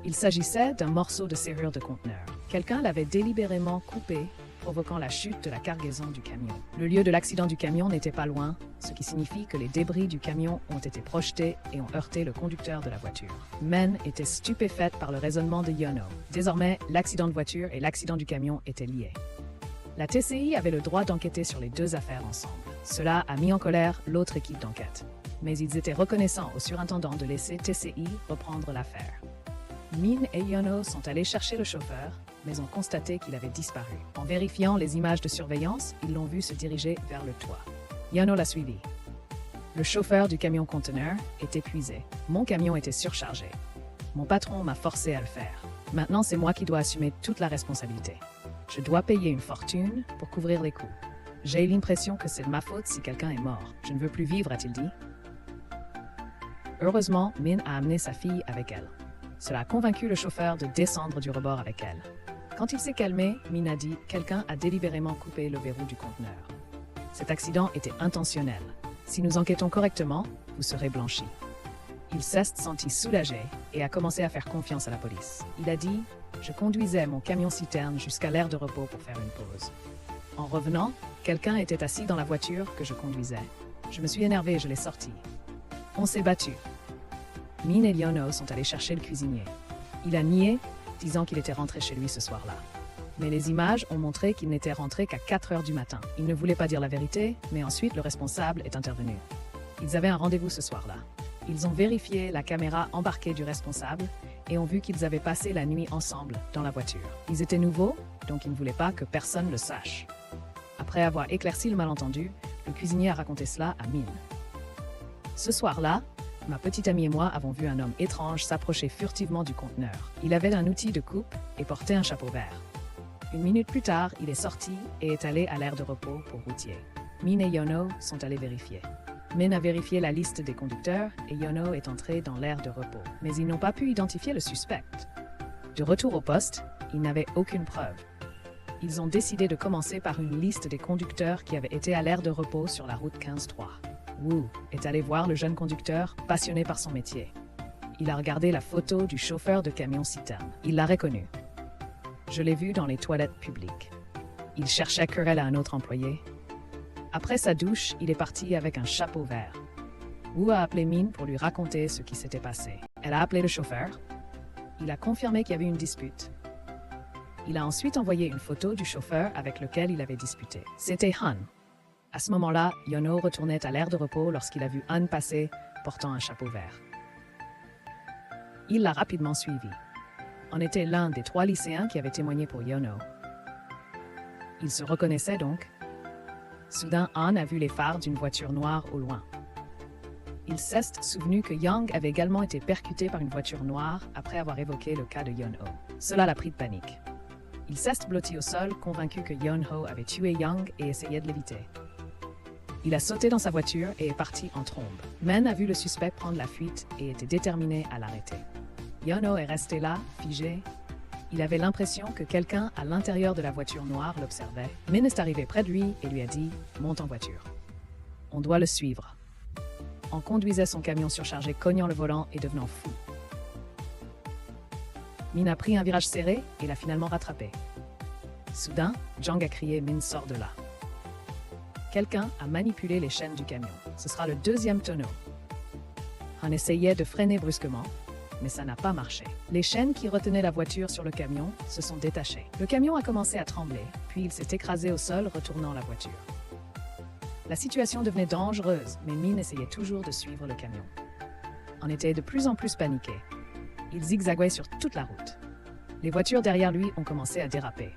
Il s'agissait d'un morceau de serrure de conteneur. Quelqu'un l'avait délibérément coupé, provoquant la chute de la cargaison du camion. Le lieu de l'accident du camion n'était pas loin, ce qui signifie que les débris du camion ont été projetés et ont heurté le conducteur de la voiture. Men était stupéfaite par le raisonnement de Yono. Désormais, l'accident de voiture et l'accident du camion étaient liés. La TCI avait le droit d'enquêter sur les deux affaires ensemble. Cela a mis en colère l'autre équipe d'enquête. Mais ils étaient reconnaissants au surintendant de laisser TCI reprendre l'affaire. Min et Yono sont allés chercher le chauffeur, mais ont constaté qu'il avait disparu. En vérifiant les images de surveillance, ils l'ont vu se diriger vers le toit. Yono l'a suivi. Le chauffeur du camion conteneur est épuisé. Mon camion était surchargé. Mon patron m'a forcé à le faire. Maintenant, c'est moi qui dois assumer toute la responsabilité. Je dois payer une fortune pour couvrir les coûts. J'ai l'impression que c'est de ma faute si quelqu'un est mort. Je ne veux plus vivre, a-t-il dit. Heureusement, Min a amené sa fille avec elle. Cela a convaincu le chauffeur de descendre du rebord avec elle. Quand il s'est calmé, Min a dit « Quelqu'un a délibérément coupé le verrou du conteneur. Cet accident était intentionnel. Si nous enquêtons correctement, vous serez blanchis. » Il s'est senti soulagé et a commencé à faire confiance à la police. Il a dit « Je conduisais mon camion-citerne jusqu'à l'aire de repos pour faire une pause. En revenant, quelqu'un était assis dans la voiture que je conduisais. Je me suis énervé et je l'ai sorti. On s'est battu. » Min et Yono sont allés chercher le cuisinier. Il a nié, disant qu'il était rentré chez lui ce soir-là. Mais les images ont montré qu'il n'était rentré qu'à 4 heures du matin. Il ne voulait pas dire la vérité, mais ensuite le responsable est intervenu. Ils avaient un rendez-vous ce soir-là. Ils ont vérifié la caméra embarquée du responsable et ont vu qu'ils avaient passé la nuit ensemble dans la voiture. Ils étaient nouveaux, donc ils ne voulaient pas que personne le sache. Après avoir éclairci le malentendu, le cuisinier a raconté cela à Min. Ce soir-là, ma petite amie et moi avons vu un homme étrange s'approcher furtivement du conteneur. Il avait un outil de coupe et portait un chapeau vert. Une minute plus tard, il est sorti et est allé à l'aire de repos pour routier. Min et Yono sont allés vérifier. Min a vérifié la liste des conducteurs et Yono est entré dans l'aire de repos. Mais ils n'ont pas pu identifier le suspect. De retour au poste, ils n'avaient aucune preuve. Ils ont décidé de commencer par une liste des conducteurs qui avaient été à l'aire de repos sur la route 15-3. Wu est allé voir le jeune conducteur, passionné par son métier. Il a regardé la photo du chauffeur de camion-citerne. Il l'a reconnu. Je l'ai vu dans les toilettes publiques. Il cherchait querelle à un autre employé. Après sa douche, il est parti avec un chapeau vert. Wu a appelé Min pour lui raconter ce qui s'était passé. Elle a appelé le chauffeur. Il a confirmé qu'il y avait une dispute. Il a ensuite envoyé une photo du chauffeur avec lequel il avait disputé. C'était Han. À ce moment-là, Yono retournait à l'aire de repos lorsqu'il a vu Han passer, portant un chapeau vert. Il l'a rapidement suivi. On était l'un des 3 lycéens qui avaient témoigné pour Yono. Il se reconnaissait donc. Soudain, Han a vu les phares d'une voiture noire au loin. Il s'est souvenu que Yang avait également été percuté par une voiture noire après avoir évoqué le cas de Yono. Cela l'a pris de panique. Il s'est blotti au sol, convaincu que Yeon-ho avait tué Yang et essayait de l'éviter. Il a sauté dans sa voiture et est parti en trombe. Men a vu le suspect prendre la fuite et était déterminé à l'arrêter. Yeon-ho est resté là, figé. Il avait l'impression que quelqu'un à l'intérieur de la voiture noire l'observait. Min est arrivé près de lui et lui a dit « Monte en voiture. On doit le suivre. » On conduisait son camion surchargé, cognant le volant et devenant fou. Min a pris un virage serré et l'a finalement rattrapé. Soudain, Jang a crié « Min, sort de là !» Quelqu'un a manipulé les chaînes du camion. Ce sera le 2e tonneau. Han essayait de freiner brusquement, mais ça n'a pas marché. Les chaînes qui retenaient la voiture sur le camion se sont détachées. Le camion a commencé à trembler, puis il s'est écrasé au sol, retournant la voiture. La situation devenait dangereuse, mais Min essayait toujours de suivre le camion. On était de plus en plus paniqué. Il zigzaguait sur toute la route. Les voitures derrière lui ont commencé à déraper.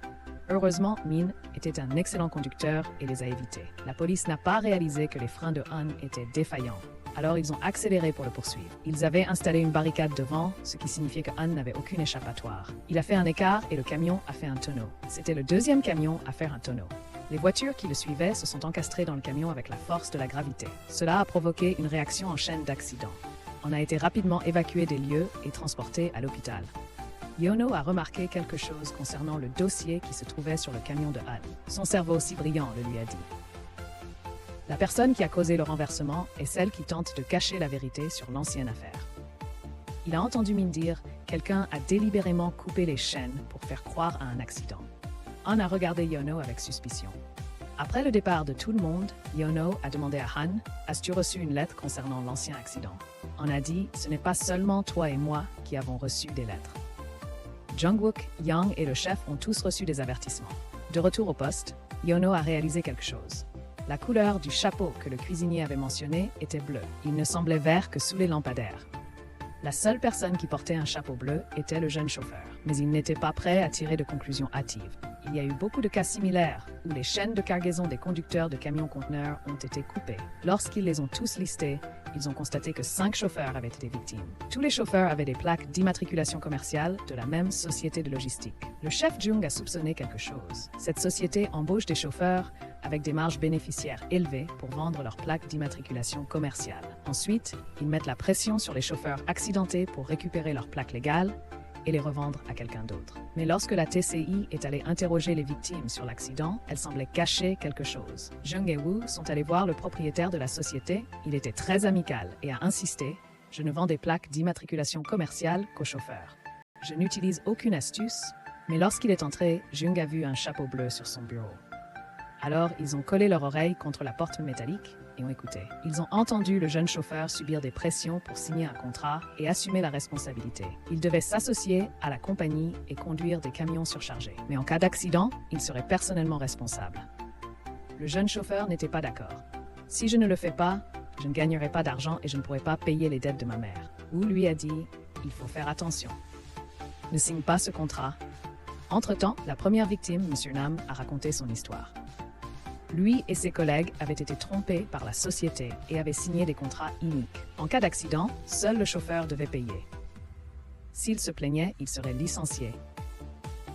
Heureusement, Min était un excellent conducteur et les a évités. La police n'a pas réalisé que les freins de Han étaient défaillants. Alors ils ont accéléré pour le poursuivre. Ils avaient installé une barricade devant, ce qui signifiait que Han n'avait aucune échappatoire. Il a fait un écart et le camion a fait un tonneau. C'était le 2e camion à faire un tonneau. Les voitures qui le suivaient se sont encastrées dans le camion avec la force de la gravité. Cela a provoqué une réaction en chaîne d'accidents. On a été rapidement évacué des lieux et transporté à l'hôpital. Yono a remarqué quelque chose concernant le dossier qui se trouvait sur le camion de Han. Son cerveau si brillant le lui a dit. La personne qui a causé le renversement est celle qui tente de cacher la vérité sur l'ancienne affaire. Il a entendu Min dire « Quelqu'un a délibérément coupé les chaînes pour faire croire à un accident ». Han a regardé Yono avec suspicion. Après le départ de tout le monde, Yono a demandé à Han « As-tu reçu une lettre concernant l'ancien accident ?» On a dit « Ce n'est pas seulement toi et moi qui avons reçu des lettres. » Jungwook, Yang et le chef ont tous reçu des avertissements. De retour au poste, Yono a réalisé quelque chose. La couleur du chapeau que le cuisinier avait mentionné était bleue. Il ne semblait vert que sous les lampadaires. La seule personne qui portait un chapeau bleu était le jeune chauffeur, mais il n'était pas prêt à tirer de conclusions hâtives. Il y a eu beaucoup de cas similaires où les chaînes de cargaison des conducteurs de camions-conteneurs ont été coupées. Lorsqu'ils les ont tous listés, ils ont constaté que 5 chauffeurs avaient été victimes. Tous les chauffeurs avaient des plaques d'immatriculation commerciale de la même société de logistique. Le chef Jung a soupçonné quelque chose. Cette société embauche des chauffeurs avec des marges bénéficiaires élevées pour vendre leurs plaques d'immatriculation commerciale. Ensuite, ils mettent la pression sur les chauffeurs accidentés pour récupérer leurs plaques légales et les revendre à quelqu'un d'autre. Mais lorsque la TCI est allée interroger les victimes sur l'accident, elle semblait cacher quelque chose. Jung et Wu sont allés voir le propriétaire de la société. Il était très amical et a insisté « Je ne vends des plaques d'immatriculation commerciale qu'aux chauffeurs. Je n'utilise aucune astuce. » Mais lorsqu'il est entré, Jung a vu un chapeau bleu sur son bureau. Alors, ils ont collé leur oreille contre la porte métallique et ont écouté. Ils ont entendu le jeune chauffeur subir des pressions pour signer un contrat et assumer la responsabilité. Il devait s'associer à la compagnie et conduire des camions surchargés. Mais en cas d'accident, il serait personnellement responsable. Le jeune chauffeur n'était pas d'accord. « Si je ne le fais pas, je ne gagnerai pas d'argent et je ne pourrai pas payer les dettes de ma mère. » Wu lui a dit « Il faut faire attention. Ne signe pas ce contrat. » Entre-temps, la première victime, M. Nam, a raconté son histoire. Lui et ses collègues avaient été trompés par la société et avaient signé des contrats iniques. En cas d'accident, seul le chauffeur devait payer. S'il se plaignait, il serait licencié.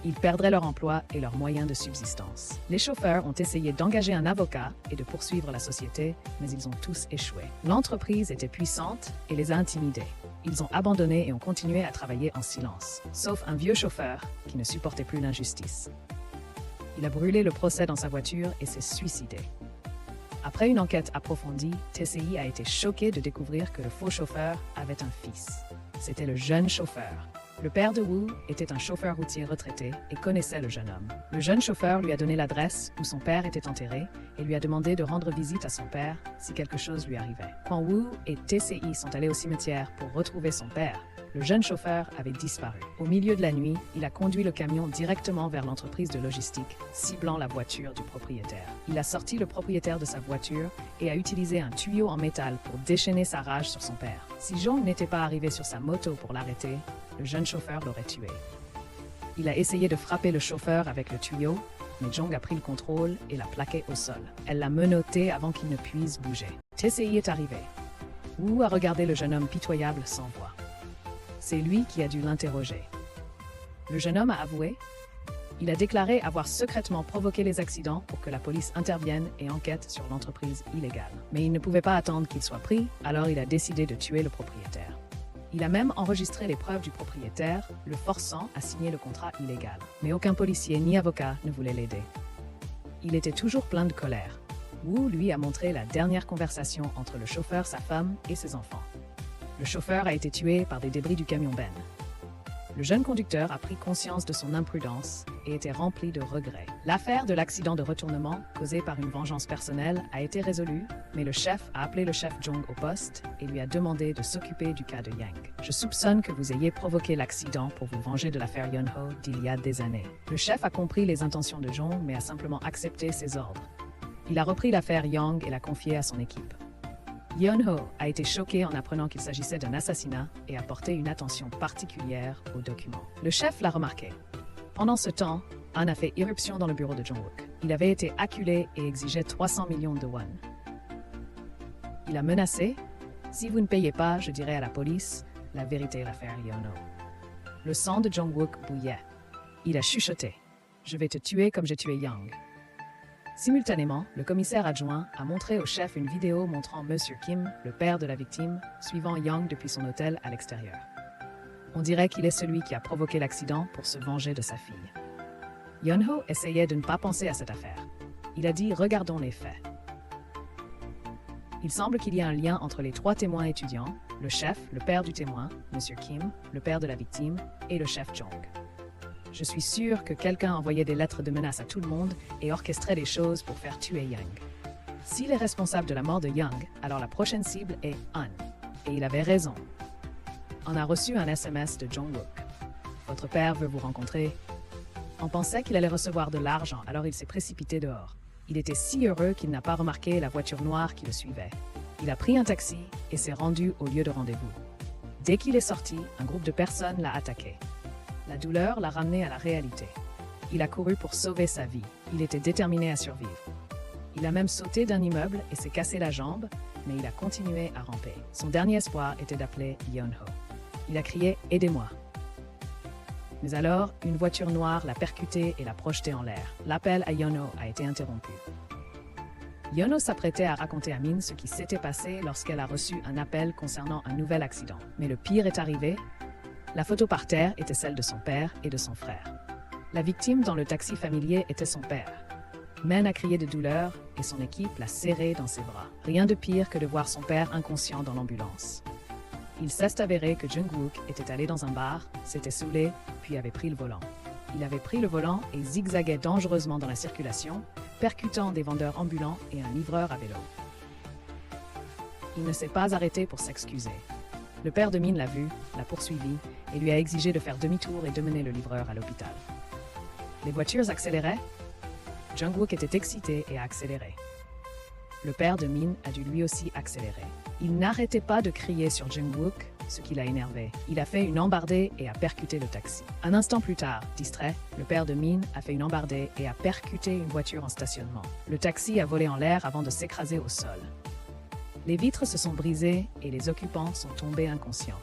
Ils perdraient leur emploi et leurs moyens de subsistance. Les chauffeurs ont essayé d'engager un avocat et de poursuivre la société, mais ils ont tous échoué. L'entreprise était puissante et les a intimidés. Ils ont abandonné et ont continué à travailler en silence, sauf un vieux chauffeur qui ne supportait plus l'injustice. Il a brûlé le procès dans sa voiture et s'est suicidé. Après une enquête approfondie, TCI a été choqué de découvrir que le faux chauffeur avait un fils. C'était le jeune chauffeur. Le père de Wu était un chauffeur routier retraité et connaissait le jeune homme. Le jeune chauffeur lui a donné l'adresse où son père était enterré et lui a demandé de rendre visite à son père si quelque chose lui arrivait. Quand Wu et TCI sont allés au cimetière pour retrouver son père, le jeune chauffeur avait disparu. Au milieu de la nuit, il a conduit le camion directement vers l'entreprise de logistique, ciblant la voiture du propriétaire. Il a sorti le propriétaire de sa voiture et a utilisé un tuyau en métal pour déchaîner sa rage sur son père. Si Jong n'était pas arrivé sur sa moto pour l'arrêter, le jeune chauffeur l'aurait tué. Il a essayé de frapper le chauffeur avec le tuyau, mais Jong a pris le contrôle et l'a plaqué au sol. Elle l'a menotté avant qu'il ne puisse bouger. TCI est arrivé. Wu a regardé le jeune homme pitoyable sans voix. C'est lui qui a dû l'interroger. Le jeune homme a avoué. Il a déclaré avoir secrètement provoqué les accidents pour que la police intervienne et enquête sur l'entreprise illégale. Mais il ne pouvait pas attendre qu'il soit pris, alors il a décidé de tuer le propriétaire. Il a même enregistré les preuves du propriétaire, le forçant à signer le contrat illégal. Mais aucun policier ni avocat ne voulait l'aider. Il était toujours plein de colère. Wu lui a montré la dernière conversation entre le chauffeur, sa femme et ses enfants. Le chauffeur a été tué par des débris du camion Ben. Le jeune conducteur a pris conscience de son imprudence et était rempli de regrets. L'affaire de l'accident de retournement, causé par une vengeance personnelle, a été résolue, mais le chef a appelé le chef Jong au poste et lui a demandé de s'occuper du cas de Yang. Je soupçonne que vous ayez provoqué l'accident pour vous venger de l'affaire Yonho d'il y a des années. Le chef a compris les intentions de Jong, mais a simplement accepté ses ordres. Il a repris l'affaire Yang et l'a confiée à son équipe. Yeon-ho a été choqué en apprenant qu'il s'agissait d'un assassinat et a porté une attention particulière aux documents. Le chef l'a remarqué. Pendant ce temps, Han a fait irruption dans le bureau de Jong-wook. Il avait été acculé et exigeait 300 millions de won. Il a menacé « Si vous ne payez pas, je dirai à la police la vérité de l'affaire Yeon-ho ». Le sang de Jong-wook bouillait. Il a chuchoté « Je vais te tuer comme j'ai tué Yang ». Simultanément, le commissaire adjoint a montré au chef une vidéo montrant M. Kim, le père de la victime, suivant Yang depuis son hôtel à l'extérieur. On dirait qu'il est celui qui a provoqué l'accident pour se venger de sa fille. Yeon-ho essayait de ne pas penser à cette affaire. Il a dit « Regardons les faits ». Il semble qu'il y a un lien entre les 3 témoins étudiants, le chef, le père du témoin, M. Kim, le père de la victime, et le chef Jong. Je suis sûr que quelqu'un envoyait des lettres de menace à tout le monde et orchestrait des choses pour faire tuer Yang. S'il est responsable de la mort de Yang, alors la prochaine cible est Han. Et il avait raison. On a reçu un SMS de Jong-wook. Votre père veut vous rencontrer. On pensait qu'il allait recevoir de l'argent, alors il s'est précipité dehors. Il était si heureux qu'il n'a pas remarqué la voiture noire qui le suivait. Il a pris un taxi et s'est rendu au lieu de rendez-vous. Dès qu'il est sorti, un groupe de personnes l'a attaqué. La douleur l'a ramené à la réalité. Il a couru pour sauver sa vie. Il était déterminé à survivre. Il a même sauté d'un immeuble et s'est cassé la jambe, mais il a continué à ramper. Son dernier espoir était d'appeler Yeon-ho. Il a crié « Aidez-moi ». Mais alors, une voiture noire l'a percuté et l'a projeté en l'air. L'appel à Yeon-ho a été interrompu. Yeon-ho s'apprêtait à raconter à Min ce qui s'était passé lorsqu'elle a reçu un appel concernant un nouvel accident. Mais le pire est arrivé. La photo par terre était celle de son père et de son frère. La victime dans le taxi familier était son père. Men a crié de douleur et son équipe l'a serré dans ses bras. Rien de pire que de voir son père inconscient dans l'ambulance. Il s'est avéré que Jungwook était allé dans un bar, s'était saoulé, puis avait pris le volant. Il avait pris le volant et zigzaguait dangereusement dans la circulation, percutant des vendeurs ambulants et un livreur à vélo. Il ne s'est pas arrêté pour s'excuser. Le père de Min l'a vu, l'a poursuivi et lui a exigé de faire demi-tour et de mener le livreur à l'hôpital. Les voitures accéléraient. Jungwook était excité et a accéléré. Le père de Min a dû lui aussi accélérer. Il n'arrêtait pas de crier sur Jungwook, ce qui l'a énervé. Il a fait une embardée et a percuté le taxi. Un instant plus tard, distrait, le père de Min a fait une embardée et a percuté une voiture en stationnement. Le taxi a volé en l'air avant de s'écraser au sol. Les vitres se sont brisées et les occupants sont tombés inconscients.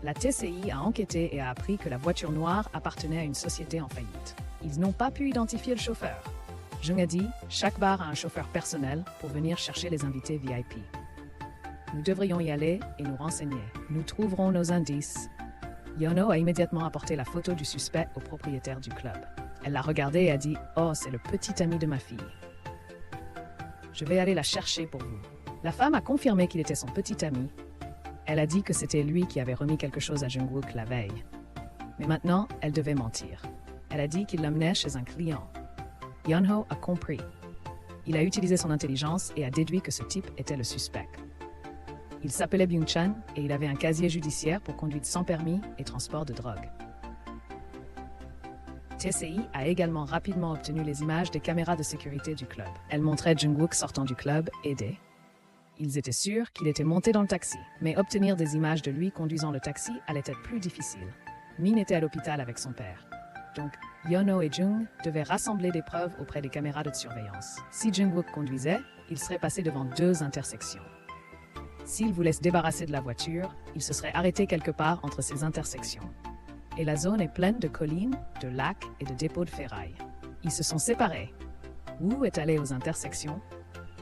La TCI a enquêté et a appris que la voiture noire appartenait à une société en faillite. Ils n'ont pas pu identifier le chauffeur. Jung a dit, chaque bar a un chauffeur personnel pour venir chercher les invités VIP. Nous devrions y aller et nous renseigner. Nous trouverons nos indices. Yeon-ho a immédiatement apporté la photo du suspect au propriétaire du club. Elle l'a regardé et a dit « Oh, c'est le petit ami de ma fille. Je vais aller la chercher pour vous. » La femme a confirmé qu'il était son petit ami. Elle a dit que c'était lui qui avait remis quelque chose à Jungwook la veille. Mais maintenant, elle devait mentir. Elle a dit qu'il l'emmenait chez un client. Yeon-ho a compris. Il a utilisé son intelligence et a déduit que ce type était le suspect. Il s'appelait Byung-chan et il avait un casier judiciaire pour conduite sans permis et transport de drogue. TCI a également rapidement obtenu les images des caméras de sécurité du club. Elles montraient Jungwook sortant du club, aidé. Ils étaient sûrs qu'il était monté dans le taxi, mais obtenir des images de lui conduisant le taxi allait être plus difficile. Min était à l'hôpital avec son père. Donc, Yeon-ho et Jung devaient rassembler des preuves auprès des caméras de surveillance. Si Jungwook conduisait, il serait passé devant 2 intersections. S'il voulait se débarrasser de la voiture, il se serait arrêté quelque part entre ces intersections. Et la zone est pleine de collines, de lacs et de dépôts de ferraille. Ils se sont séparés. Woo est allé aux intersections.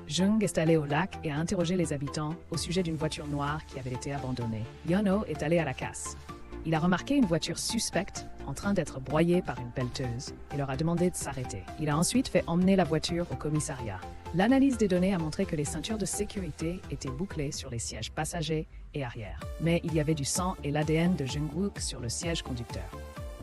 Jung est allé au lac et a interrogé les habitants au sujet d'une voiture noire qui avait été abandonnée. Yeon-ho est allé à la casse. Il a remarqué une voiture suspecte en train d'être broyée par une pelleteuse et leur a demandé de s'arrêter. Il a ensuite fait emmener la voiture au commissariat. L'analyse des données a montré que les ceintures de sécurité étaient bouclées sur les sièges passagers et arrière. Mais il y avait du sang et l'ADN de Jungwook sur le siège conducteur.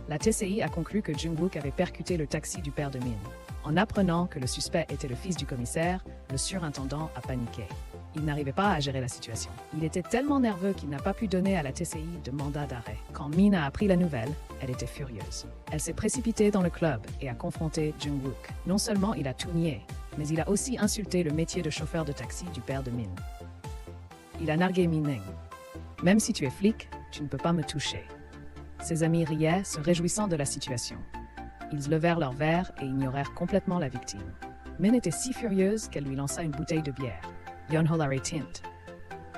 La TCI a conclu que Jungwook avait percuté le taxi du père de Min. En apprenant que le suspect était le fils du commissaire, le surintendant a paniqué. Il n'arrivait pas à gérer la situation. Il était tellement nerveux qu'il n'a pas pu donner à la TCI de mandat d'arrêt. Quand Min a appris la nouvelle, elle était furieuse. Elle s'est précipitée dans le club et a confronté Jungwook. Non seulement il a tout nié, mais il a aussi insulté le métier de chauffeur de taxi du père de Min. Il a nargué Min. Même si tu es flic, tu ne peux pas me toucher. Ses amis riaient, se réjouissant de la situation. Ils levèrent leurs verres et ignorèrent complètement la victime. Min était si furieuse qu'elle lui lança une bouteille de bière. Yeon-ho la retint.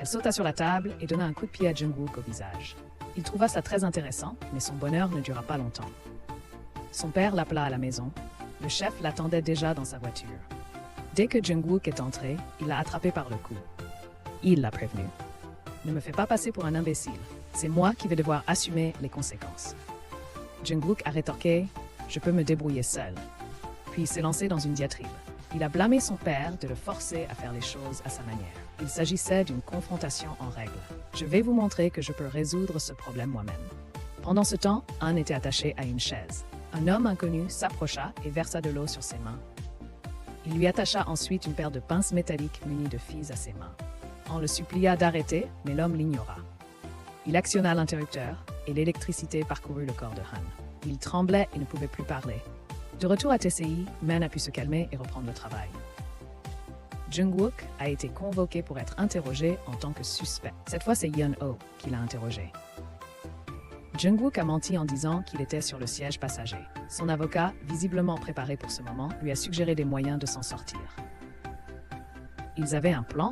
Elle sauta sur la table et donna un coup de pied à Jungwook au visage. Il trouva ça très intéressant, mais son bonheur ne dura pas longtemps. Son père l'appela à la maison. Le chef l'attendait déjà dans sa voiture. Dès que Jungwook est entré, il l'a attrapé par le cou. Il l'a prévenu. Ne me fais pas passer pour un imbécile. C'est moi qui vais devoir assumer les conséquences. Jungwook a rétorqué « Je peux me débrouiller seul ». Puis il s'est lancé dans une diatribe. Il a blâmé son père de le forcer à faire les choses à sa manière. Il s'agissait d'une confrontation en règle. Je vais vous montrer que je peux résoudre ce problème moi-même. Pendant ce temps, Han était attaché à une chaise. Un homme inconnu s'approcha et versa de l'eau sur ses mains. Il lui attacha ensuite une paire de pinces métalliques munies de fils à ses mains. Han le supplia d'arrêter, mais l'homme l'ignora. Il actionna l'interrupteur et l'électricité parcourut le corps de Han. Il tremblait et ne pouvait plus parler. De retour à TCI, Men a pu se calmer et reprendre le travail. Jungwook a été convoqué pour être interrogé en tant que suspect. Cette fois, c'est Yeon-ho qui l'a interrogé. Jungwook a menti en disant qu'il était sur le siège passager. Son avocat, visiblement préparé pour ce moment, lui a suggéré des moyens de s'en sortir. Ils avaient un plan.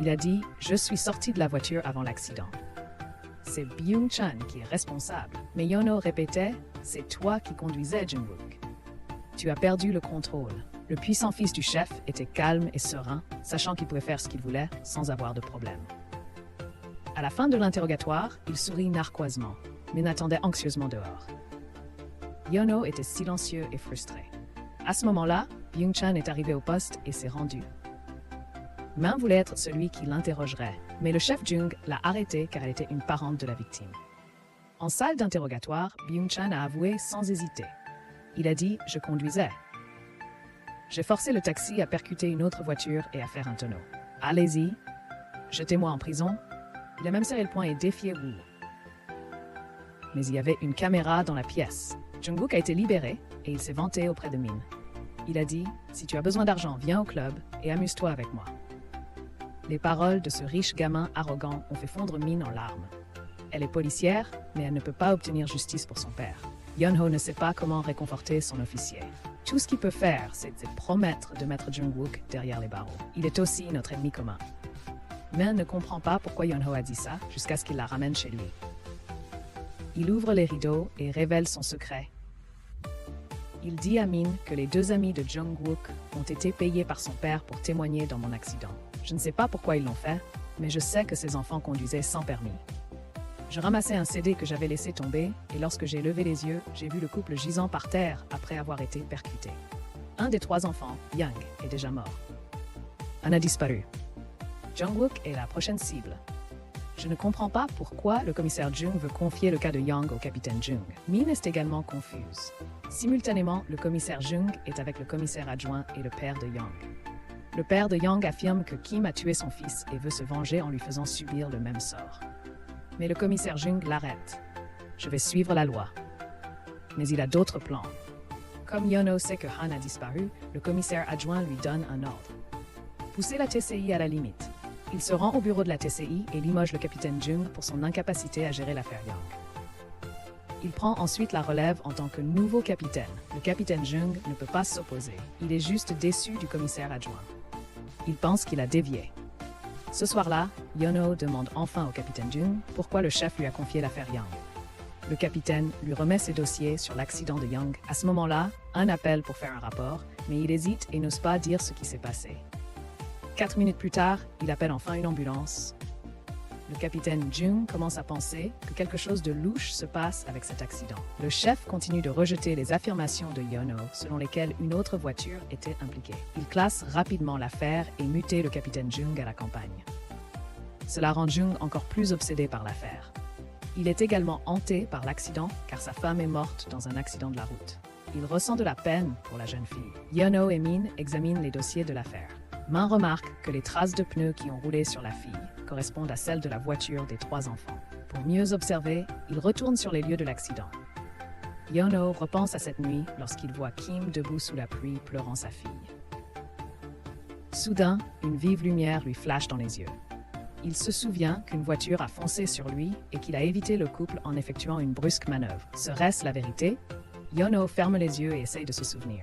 Il a dit « Je suis sorti de la voiture avant l'accident ». C'est Byung-chan qui est responsable. Mais Yeon-ho répétait « C'est toi qui conduisais, Jungwook. Tu as perdu le contrôle ». Le puissant fils du chef était calme et serein, sachant qu'il pouvait faire ce qu'il voulait sans avoir de problème. À la fin de l'interrogatoire, il sourit narquoisement, mais n'attendait anxieusement dehors. Yeon-ho était silencieux et frustré. À ce moment-là, Byung-chan est arrivé au poste et s'est rendu. Min voulait être celui qui l'interrogerait, mais le chef Jung l'a arrêté car elle était une parente de la victime. En salle d'interrogatoire, Byung-chan a avoué sans hésiter. Il a dit « Je conduisais ». J'ai forcé le taxi à percuter une autre voiture et à faire un tonneau. Allez-y, jetez-moi en prison. Il a même serré le poing et défié Woo. Mais il y avait une caméra dans la pièce. Jungwook a été libéré et il s'est vanté auprès de Min. Il a dit « Si tu as besoin d'argent, viens au club et amuse-toi avec moi ». Les paroles de ce riche gamin arrogant ont fait fondre Min en larmes. Elle est policière, mais elle ne peut pas obtenir justice pour son père. Yeon-ho ne sait pas comment réconforter son officier. Tout ce qu'il peut faire, c'est promettre de mettre Jungwook derrière les barreaux. Il est aussi notre ennemi commun. Min ne comprend pas pourquoi Yeon-ho a dit ça jusqu'à ce qu'il la ramène chez lui. Il ouvre les rideaux et révèle son secret. Il dit à Min que les deux amis de Jungwook ont été payés par son père pour témoigner dans mon accident. Je ne sais pas pourquoi ils l'ont fait, mais je sais que ces enfants conduisaient sans permis. Je ramassais un CD que j'avais laissé tomber et lorsque j'ai levé les yeux, j'ai vu le couple gisant par terre après avoir été percuté. Un des trois enfants, Young, est déjà mort. Un a disparu. Jungwook est la prochaine cible. Je ne comprends pas pourquoi le commissaire Jung veut confier le cas de Young au capitaine Jung. Min est également confuse. Simultanément, le commissaire Jung est avec le commissaire adjoint et le père de Young. Le père de Young affirme que Kim a tué son fils et veut se venger en lui faisant subir le même sort. Mais le commissaire Jung l'arrête. Je vais suivre la loi. Mais il a d'autres plans. Comme Yeon-ho sait que Han a disparu, le commissaire adjoint lui donne un ordre. Pousser la TCI à la limite. Il se rend au bureau de la TCI et limoge le capitaine Jung pour son incapacité à gérer l'affaire Young. Il prend ensuite la relève en tant que nouveau capitaine. Le capitaine Jung ne peut pas s'opposer. Il est juste déçu du commissaire adjoint. Il pense qu'il a dévié. Ce soir-là, Yeon-ho demande enfin au capitaine Jung pourquoi le chef lui a confié l'affaire Young. Le capitaine lui remet ses dossiers sur l'accident de Young. À ce moment-là, un appel pour faire un rapport, mais il hésite et n'ose pas dire ce qui s'est passé. 4 minutes plus tard, il appelle enfin une ambulance. Le capitaine Jung commence à penser que quelque chose de louche se passe avec cet accident. Le chef continue de rejeter les affirmations de Yeon-ho selon lesquelles une autre voiture était impliquée. Il classe rapidement l'affaire et mute le capitaine Jung à la campagne. Cela rend Jung encore plus obsédé par l'affaire. Il est également hanté par l'accident car sa femme est morte dans un accident de la route. Il ressent de la peine pour la jeune fille. Yeon-ho et Min examinent les dossiers de l'affaire. Min remarque que les traces de pneus qui ont roulé sur la fille correspondent à celles de la voiture des 3 enfants. Pour mieux observer, il retourne sur les lieux de l'accident. Yeon-ho repense à cette nuit lorsqu'il voit Kim debout sous la pluie pleurant sa fille. Soudain, une vive lumière lui flash dans les yeux. Il se souvient qu'une voiture a foncé sur lui et qu'il a évité le couple en effectuant une brusque manœuvre. Serait-ce la vérité? Yeon-ho ferme les yeux et essaye de se souvenir.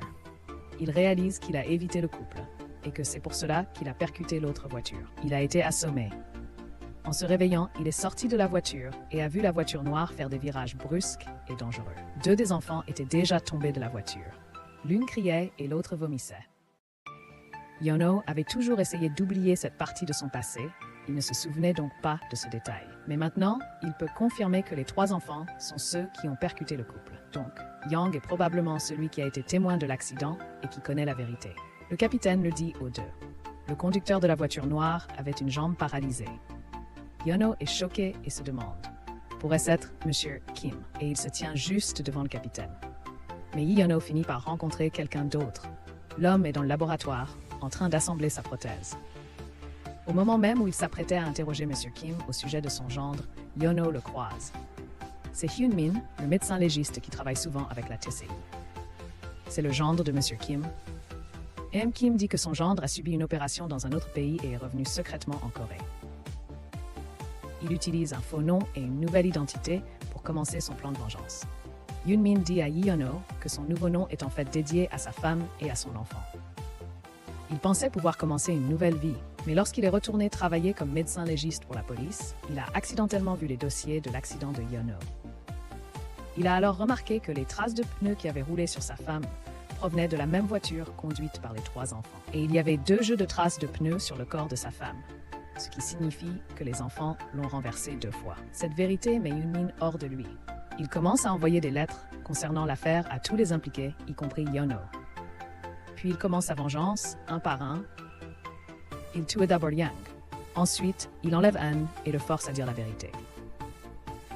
Il réalise qu'il a évité le couple et que c'est pour cela qu'il a percuté l'autre voiture. Il a été assommé. En se réveillant, il est sorti de la voiture et a vu la voiture noire faire des virages brusques et dangereux. 2 des enfants étaient déjà tombés de la voiture. L'une criait et l'autre vomissait. Yeon-ho avait toujours essayé d'oublier cette partie de son passé. Il ne se souvenait donc pas de ce détail. Mais maintenant, il peut confirmer que les 3 enfants sont ceux qui ont percuté le couple. Donc, Young est probablement celui qui a été témoin de l'accident et qui connaît la vérité. Le capitaine le dit aux 2. Le conducteur de la voiture noire avait une jambe paralysée. Yeon-ho est choqué et se demande. Pourrait-ce être Monsieur Kim? Et il se tient juste devant le capitaine. Mais Yeon-ho finit par rencontrer quelqu'un d'autre. L'homme est dans le laboratoire, en train d'assembler sa prothèse. Au moment même où il s'apprêtait à interroger Monsieur Kim au sujet de son gendre, Yeon-ho le croise. C'est Hyun-min, le médecin légiste qui travaille souvent avec la TCI. C'est le gendre de Monsieur Kim. Kim dit que son gendre a subi une opération dans un autre pays et est revenu secrètement en Corée. Il utilise un faux nom et une nouvelle identité pour pour commencer son plan de vengeance. Yoon-min dit à Yeon-ho que son nouveau nom est en fait dédié à sa femme et à son enfant. Il pensait pouvoir commencer une nouvelle vie, mais lorsqu'il est retourné travailler comme médecin légiste pour la police, il a accidentellement vu les dossiers de l'accident de Yeon-ho. Il a alors remarqué que les traces de pneus qui avaient roulé sur sa femme provenaient de la même voiture conduite par les 3 enfants. Et il y avait 2 jeux de traces de pneus sur le corps de sa femme, ce qui signifie que les enfants l'ont renversé 2 fois. Cette vérité met Yoon-min hors de lui. Il commence à envoyer des lettres concernant l'affaire à tous les impliqués, y compris Yeon-ho. Puis il commence sa vengeance, un par un. Il tue d'abord Yang. Ensuite, il enlève Han et le force à dire la vérité.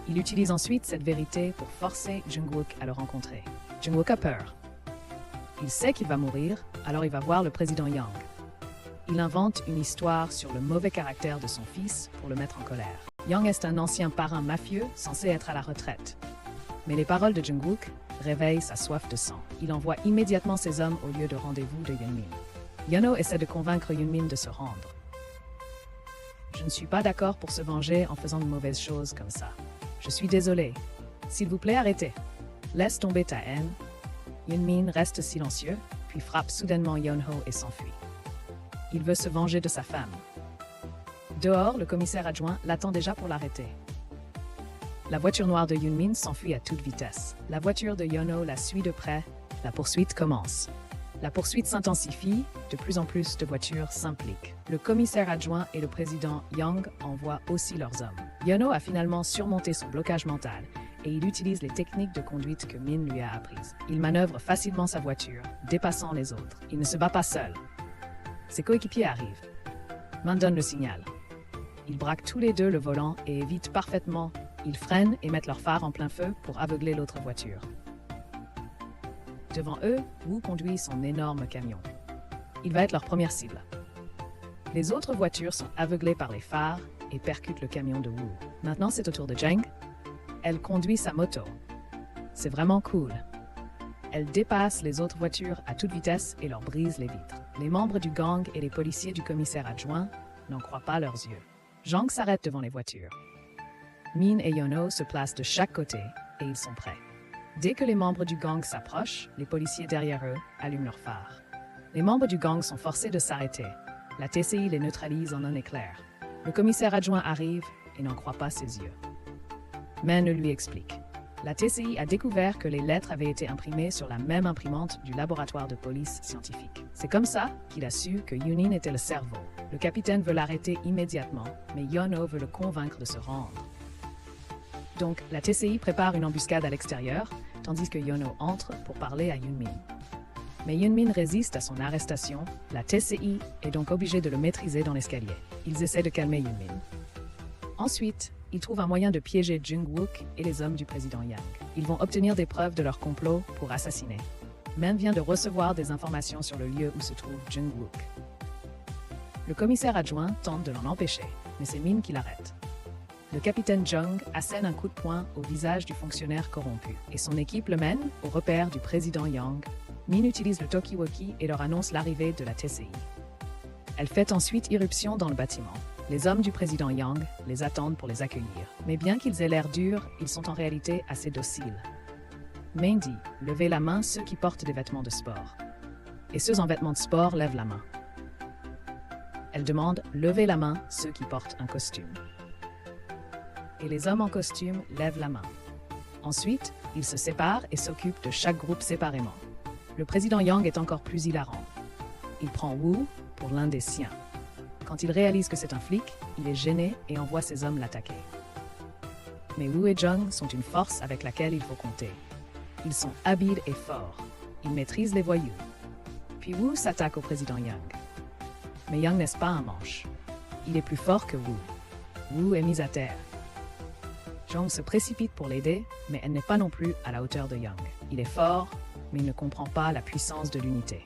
Il utilise ensuite cette vérité pour forcer Jung-wook à le rencontrer. Jung-wook a peur. Il sait qu'il va mourir, alors il va voir le président Yang. Il invente une histoire sur le mauvais caractère de son fils pour le mettre en colère. Yang est un ancien parrain mafieux censé être à la retraite. Mais les paroles de Jung-wook réveillent sa soif de sang. Il envoie immédiatement ses hommes au lieu de rendez-vous de Yoon-min. Yeon-ho essaie de convaincre Yoon-min de se rendre. Je ne suis pas d'accord pour se venger en faisant de mauvaises choses comme ça. Je suis désolé. S'il vous plaît, arrêtez. Laisse tomber ta haine. Yoon-min reste silencieux, puis frappe soudainement Yeon-ho et s'enfuit. Il veut se venger de sa femme. Dehors, le commissaire adjoint l'attend déjà pour l'arrêter. La voiture noire de Yoon-min s'enfuit à toute vitesse. La voiture de Yeon-ho la suit de près. La poursuite commence. La poursuite s'intensifie, de plus en plus de voitures s'impliquent. Le commissaire adjoint et le président Yang envoient aussi leurs hommes. Yeon-ho a finalement surmonté son blocage mental et il utilise les techniques de conduite que Min lui a apprises. Il manœuvre facilement sa voiture, dépassant les autres. Il ne se bat pas seul. Ses coéquipiers arrivent. Min donne le signal. Ils braquent tous les 2 le volant et évitent parfaitement. Ils freinent et mettent leur phare en plein feu pour aveugler l'autre voiture. Devant eux, Woo conduit son énorme camion. Il va être leur première cible. Les autres voitures sont aveuglées par les phares et percutent le camion de Woo. Maintenant, c'est au tour de Jang. Elle conduit sa moto. C'est vraiment cool. Elle dépasse les autres voitures à toute vitesse et leur brise les vitres. Les membres du gang et les policiers du commissaire adjoint n'en croient pas leurs yeux. Jang s'arrête devant les voitures. Min et Yeon-ho se placent de chaque côté et ils sont prêts. Dès que les membres du gang s'approchent, les policiers derrière eux allument leurs phares. Les membres du gang sont forcés de s'arrêter. La TCI les neutralise en un éclair. Le commissaire adjoint arrive et n'en croit pas ses yeux. Men lui explique. La TCI a découvert que les lettres avaient été imprimées sur la même imprimante du laboratoire de police scientifique. C'est comme ça qu'il a su que Yoon-min était le cerveau. Le capitaine veut l'arrêter immédiatement, mais Yeon-ho veut le convaincre de se rendre. Donc, la TCI prépare une embuscade à l'extérieur, tandis que Yeon-ho entre pour parler à Yoon-min. Mais Yoon-min résiste à son arrestation, la TCI est donc obligée de le maîtriser dans l'escalier. Ils essaient de calmer Yoon-min. Ensuite, ils trouvent un moyen de piéger Jung-wook et les hommes du président Yang. Ils vont obtenir des preuves de leur complot pour assassiner. Men vient de recevoir des informations sur le lieu où se trouve Jung-wook. Le commissaire adjoint tente de l'en empêcher, mais c'est Min qui l'arrête. Le capitaine Jung assène un coup de poing au visage du fonctionnaire corrompu, et son équipe le mène au repère du président Yang. Min utilise le talkie-walkie et leur annonce l'arrivée de la TCI. Elle fait ensuite irruption dans le bâtiment. Les hommes du président Yang les attendent pour les accueillir. Mais bien qu'ils aient l'air durs, ils sont en réalité assez dociles. Min dit « Levez la main ceux qui portent des vêtements de sport ». Et ceux en vêtements de sport lèvent la main. Elle demande « Levez la main ceux qui portent un costume ». Et les hommes en costume lèvent la main. Ensuite, ils se séparent et s'occupent de chaque groupe séparément. Le président Yang est encore plus hilarant. Il prend Woo pour l'un des siens. Quand il réalise que c'est un flic, il est gêné et envoie ses hommes l'attaquer. Mais Woo et Jung sont une force avec laquelle il faut compter. Ils sont habiles et forts. Ils maîtrisent les voyous. Puis Woo s'attaque au président Yang. Mais Yang n'est pas un manche. Il est plus fort que Woo. Woo est mis à terre. Jung se précipite pour l'aider, mais elle n'est pas non plus à la hauteur de Yang. Il est fort, mais il ne comprend pas la puissance de l'unité.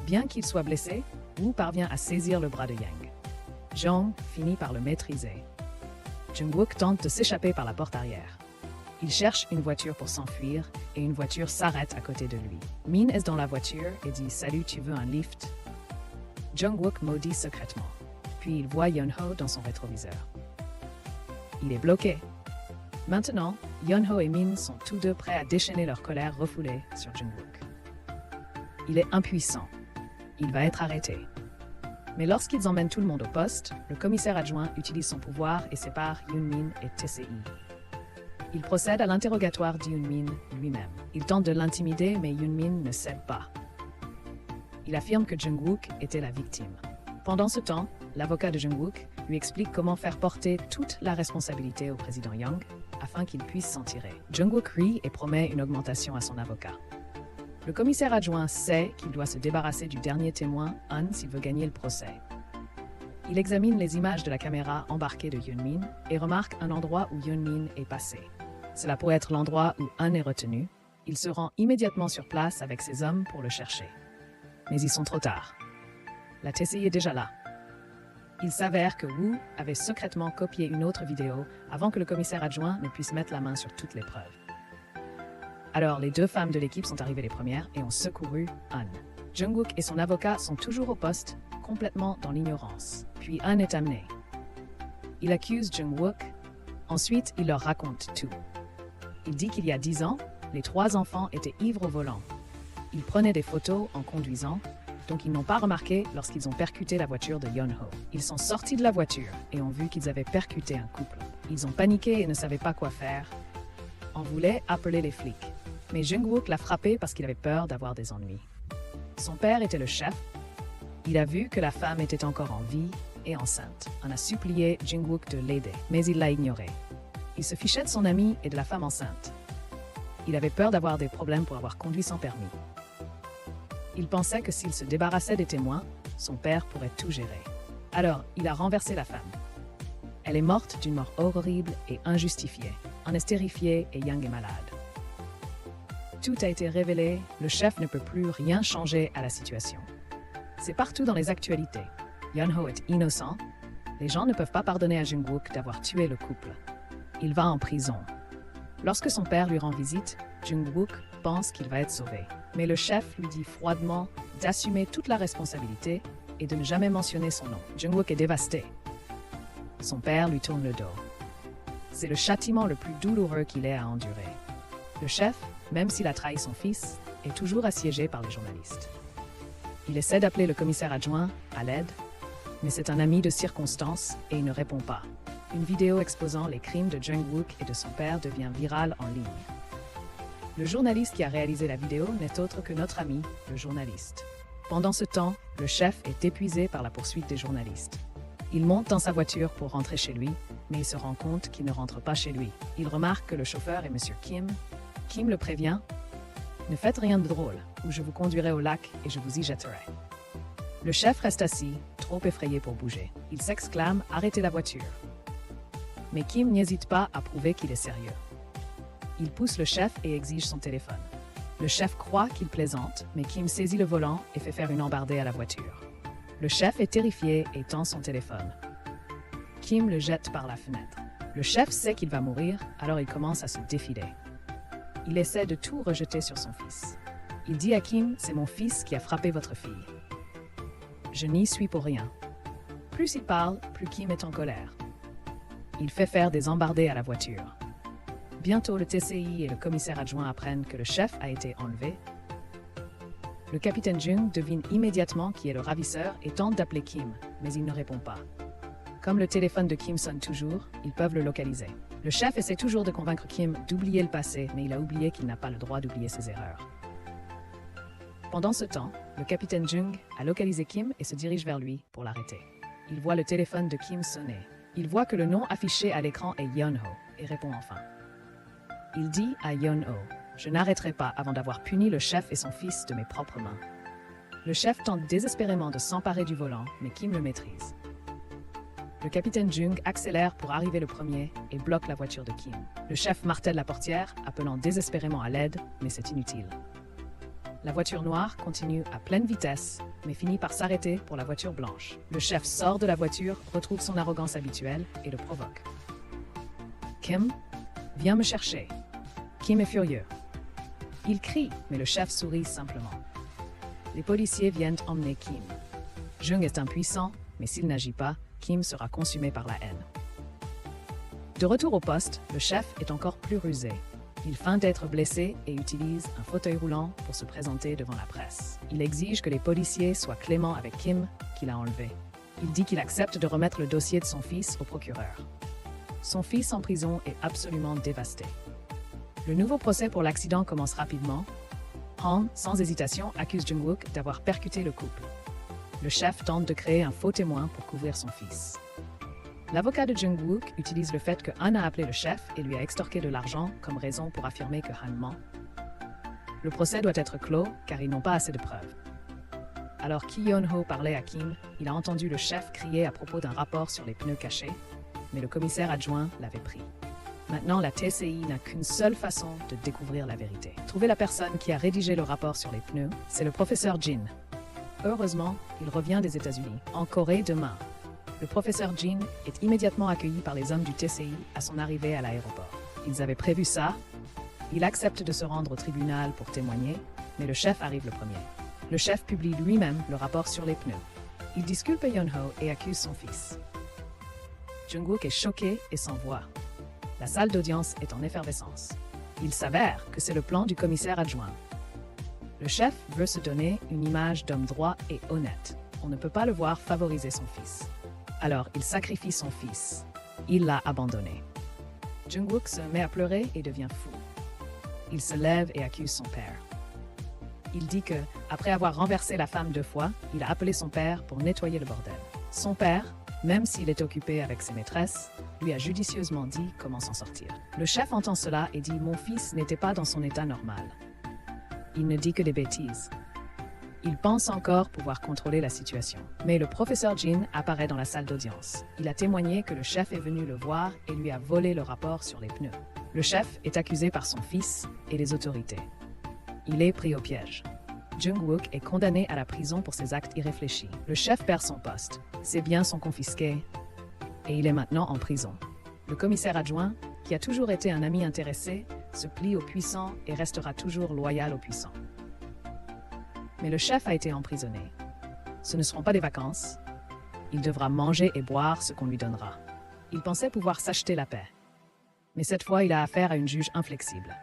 Bien qu'il soit blessé, Woo parvient à saisir le bras de Yang. Jung finit par le maîtriser. Jung-wook tente de s'échapper par la porte arrière. Il cherche une voiture pour s'enfuir et une voiture s'arrête à côté de lui. Min est dans la voiture et dit « Salut, tu veux un lift ?» Jung-wook maudit secrètement. Puis il voit Yeon-ho dans son rétroviseur. Il est bloqué. Maintenant, Yeonho et Min sont tous deux prêts à déchaîner leur colère refoulée sur Jungwook. Il est impuissant. Il va être arrêté. Mais lorsqu'ils emmènent tout le monde au poste, le commissaire adjoint utilise son pouvoir et sépare Yoon-min et TCI. Il procède à l'interrogatoire d'Yoon-min lui-même. Il tente de l'intimider, mais Yoon-min ne cède pas. Il affirme que Jungwook était la victime. Pendant ce temps, l'avocat de Jungwook lui explique comment faire porter toute la responsabilité au président Young afin qu'il puisse s'en tirer. Jungwook rit et promet une augmentation à son avocat. Le commissaire adjoint sait qu'il doit se débarrasser du dernier témoin, Han, s'il veut gagner le procès. Il examine les images de la caméra embarquée de Yoon-min et remarque un endroit où Yoon-min est passé. Cela pourrait être l'endroit où Han est retenu. Il se rend immédiatement sur place avec ses hommes pour le chercher. Mais ils sont trop tard. La TCI est déjà là. Il s'avère que Woo avait secrètement copié une autre vidéo avant que le commissaire adjoint ne puisse mettre la main sur toutes les preuves. Alors, les deux femmes de l'équipe sont arrivées les premières et ont secouru Han. Jungwook et son avocat sont toujours au poste, complètement dans l'ignorance. Puis Han est amené. Il accuse Jungwook. Ensuite, il leur raconte tout. Il dit qu'il y a 10 ans, les 3 enfants étaient ivres au volant. Ils prenaient des photos en conduisant, donc ils n'ont pas remarqué lorsqu'ils ont percuté la voiture de Yeonho. Ils sont sortis de la voiture et ont vu qu'ils avaient percuté un couple. Ils ont paniqué et ne savaient pas quoi faire. On voulait appeler les flics. Mais Jungwook l'a frappé parce qu'il avait peur d'avoir des ennuis. Son père était le chef. Il a vu que la femme était encore en vie et enceinte. On a supplié Jungwook de l'aider, mais il l'a ignoré. Il se fichait de son ami et de la femme enceinte. Il avait peur d'avoir des problèmes pour avoir conduit sans permis. Il pensait que s'il se débarrassait des témoins, son père pourrait tout gérer. Alors, il a renversé la femme. Elle est morte d'une mort horrible et injustifiée. On est terrifié et Young est malade. Tout a été révélé, le chef ne peut plus rien changer à la situation. C'est partout dans les actualités. Yeonho est innocent. Les gens ne peuvent pas pardonner à Jungwook d'avoir tué le couple. Il va en prison. Lorsque son père lui rend visite, Jungwook pense qu'il va être sauvé. Mais le chef lui dit froidement d'assumer toute la responsabilité et de ne jamais mentionner son nom. Jungwook est dévasté. Son père lui tourne le dos. C'est le châtiment le plus douloureux qu'il ait à endurer. Le chef, même s'il a trahi son fils, est toujours assiégé par les journalistes. Il essaie d'appeler le commissaire adjoint à l'aide, mais c'est un ami de circonstance et il ne répond pas. Une vidéo exposant les crimes de Jungwook et de son père devient virale en ligne. Le journaliste qui a réalisé la vidéo n'est autre que notre ami, le journaliste. Pendant ce temps, le chef est épuisé par la poursuite des journalistes. Il monte dans sa voiture pour rentrer chez lui, mais il se rend compte qu'il ne rentre pas chez lui. Il remarque que le chauffeur est Monsieur Kim. Kim le prévient « Ne faites rien de drôle, ou je vous conduirai au lac et je vous y jetterai. » Le chef reste assis, trop effrayé pour bouger. Il s'exclame « Arrêtez la voiture !» Mais Kim n'hésite pas à prouver qu'il est sérieux. Il pousse le chef et exige son téléphone. Le chef croit qu'il plaisante, mais Kim saisit le volant et fait faire une embardée à la voiture. Le chef est terrifié et tend son téléphone. Kim le jette par la fenêtre. Le chef sait qu'il va mourir, alors il commence à se défiler. Il essaie de tout rejeter sur son fils. Il dit à Kim, c'est mon fils qui a frappé votre fille. Je n'y suis pour rien. Plus il parle, plus Kim est en colère. Il fait faire des embardées à la voiture. Bientôt, le TCI et le commissaire adjoint apprennent que le chef a été enlevé. Le capitaine Jung devine immédiatement qui est le ravisseur et tente d'appeler Kim, mais il ne répond pas. Comme le téléphone de Kim sonne toujours, ils peuvent le localiser. Le chef essaie toujours de convaincre Kim d'oublier le passé, mais il a oublié qu'il n'a pas le droit d'oublier ses erreurs. Pendant ce temps, le capitaine Jung a localisé Kim et se dirige vers lui pour l'arrêter. Il voit le téléphone de Kim sonner. Il voit que le nom affiché à l'écran est Yeonho et répond enfin. Il dit à Yeonho, « Je n'arrêterai pas avant d'avoir puni le chef et son fils de mes propres mains. » Le chef tente désespérément de s'emparer du volant, mais Kim le maîtrise. Le capitaine Jung accélère pour arriver le premier et bloque la voiture de Kim. Le chef martèle la portière, appelant désespérément à l'aide, mais c'est inutile. La voiture noire continue à pleine vitesse, mais finit par s'arrêter pour la voiture blanche. Le chef sort de la voiture, retrouve son arrogance habituelle et le provoque. « Kim, viens me chercher. » Kim est furieux. Il crie, mais le chef sourit simplement. Les policiers viennent emmener Kim. Jung est impuissant, mais s'il n'agit pas, Kim sera consumé par la haine. De retour au poste, le chef est encore plus rusé. Il feint d'être blessé et utilise un fauteuil roulant pour se présenter devant la presse. Il exige que les policiers soient cléments avec Kim, qu'il a enlevé. Il dit qu'il accepte de remettre le dossier de son fils au procureur. Son fils en prison est absolument dévasté. Le nouveau procès pour l'accident commence rapidement. Han, sans hésitation, accuse Jung-wook d'avoir percuté le couple. Le chef tente de créer un faux témoin pour couvrir son fils. L'avocat de Jung-wook utilise le fait que Han a appelé le chef et lui a extorqué de l'argent comme raison pour affirmer que Han ment. Le procès doit être clos car ils n'ont pas assez de preuves. Alors Ki-yeon-ho parlait à Kim, il a entendu le chef crier à propos d'un rapport sur les pneus cachés, mais le commissaire adjoint l'avait pris. Maintenant, la TCI n'a qu'une seule façon de découvrir la vérité. Trouver la personne qui a rédigé le rapport sur les pneus, c'est le professeur Jin. Heureusement, il revient des États-Unis, en Corée demain. Le professeur Jin est immédiatement accueilli par les hommes du TCI à son arrivée à l'aéroport. Ils avaient prévu ça. Il accepte de se rendre au tribunal pour témoigner, mais le chef arrive le premier. Le chef publie lui-même le rapport sur les pneus. Il disculpe Yeon-ho et accuse son fils. Jung-wook est choqué et sans voix. La salle d'audience est en effervescence. Il s'avère que c'est le plan du commissaire adjoint. Le chef veut se donner une image d'homme droit et honnête. On ne peut pas le voir favoriser son fils. Alors, il sacrifie son fils. Il l'a abandonné. Jung-wook se met à pleurer et devient fou. Il se lève et accuse son père. Il dit que, après avoir renversé la femme 2 fois, il a appelé son père pour nettoyer le bordel. Son père, même s'il est occupé avec ses maîtresses, lui a judicieusement dit comment s'en sortir. Le chef entend cela et dit « Mon fils n'était pas dans son état normal. » Il ne dit que des bêtises. Il pense encore pouvoir contrôler la situation. Mais le professeur Jin apparaît dans la salle d'audience. Il a témoigné que le chef est venu le voir et lui a volé le rapport sur les pneus. Le chef est accusé par son fils et les autorités. Il est pris au piège. Jung-wook est condamné à la prison pour ses actes irréfléchis. Le chef perd son poste. Ses biens sont confisqués et il est maintenant en prison. Le commissaire adjoint, qui a toujours été un ami intéressé, se plie aux puissants et restera toujours loyal aux puissants. Mais le chef a été emprisonné. Ce ne seront pas des vacances. Il devra manger et boire ce qu'on lui donnera. Il pensait pouvoir s'acheter la paix. Mais cette fois, il a affaire à une juge inflexible.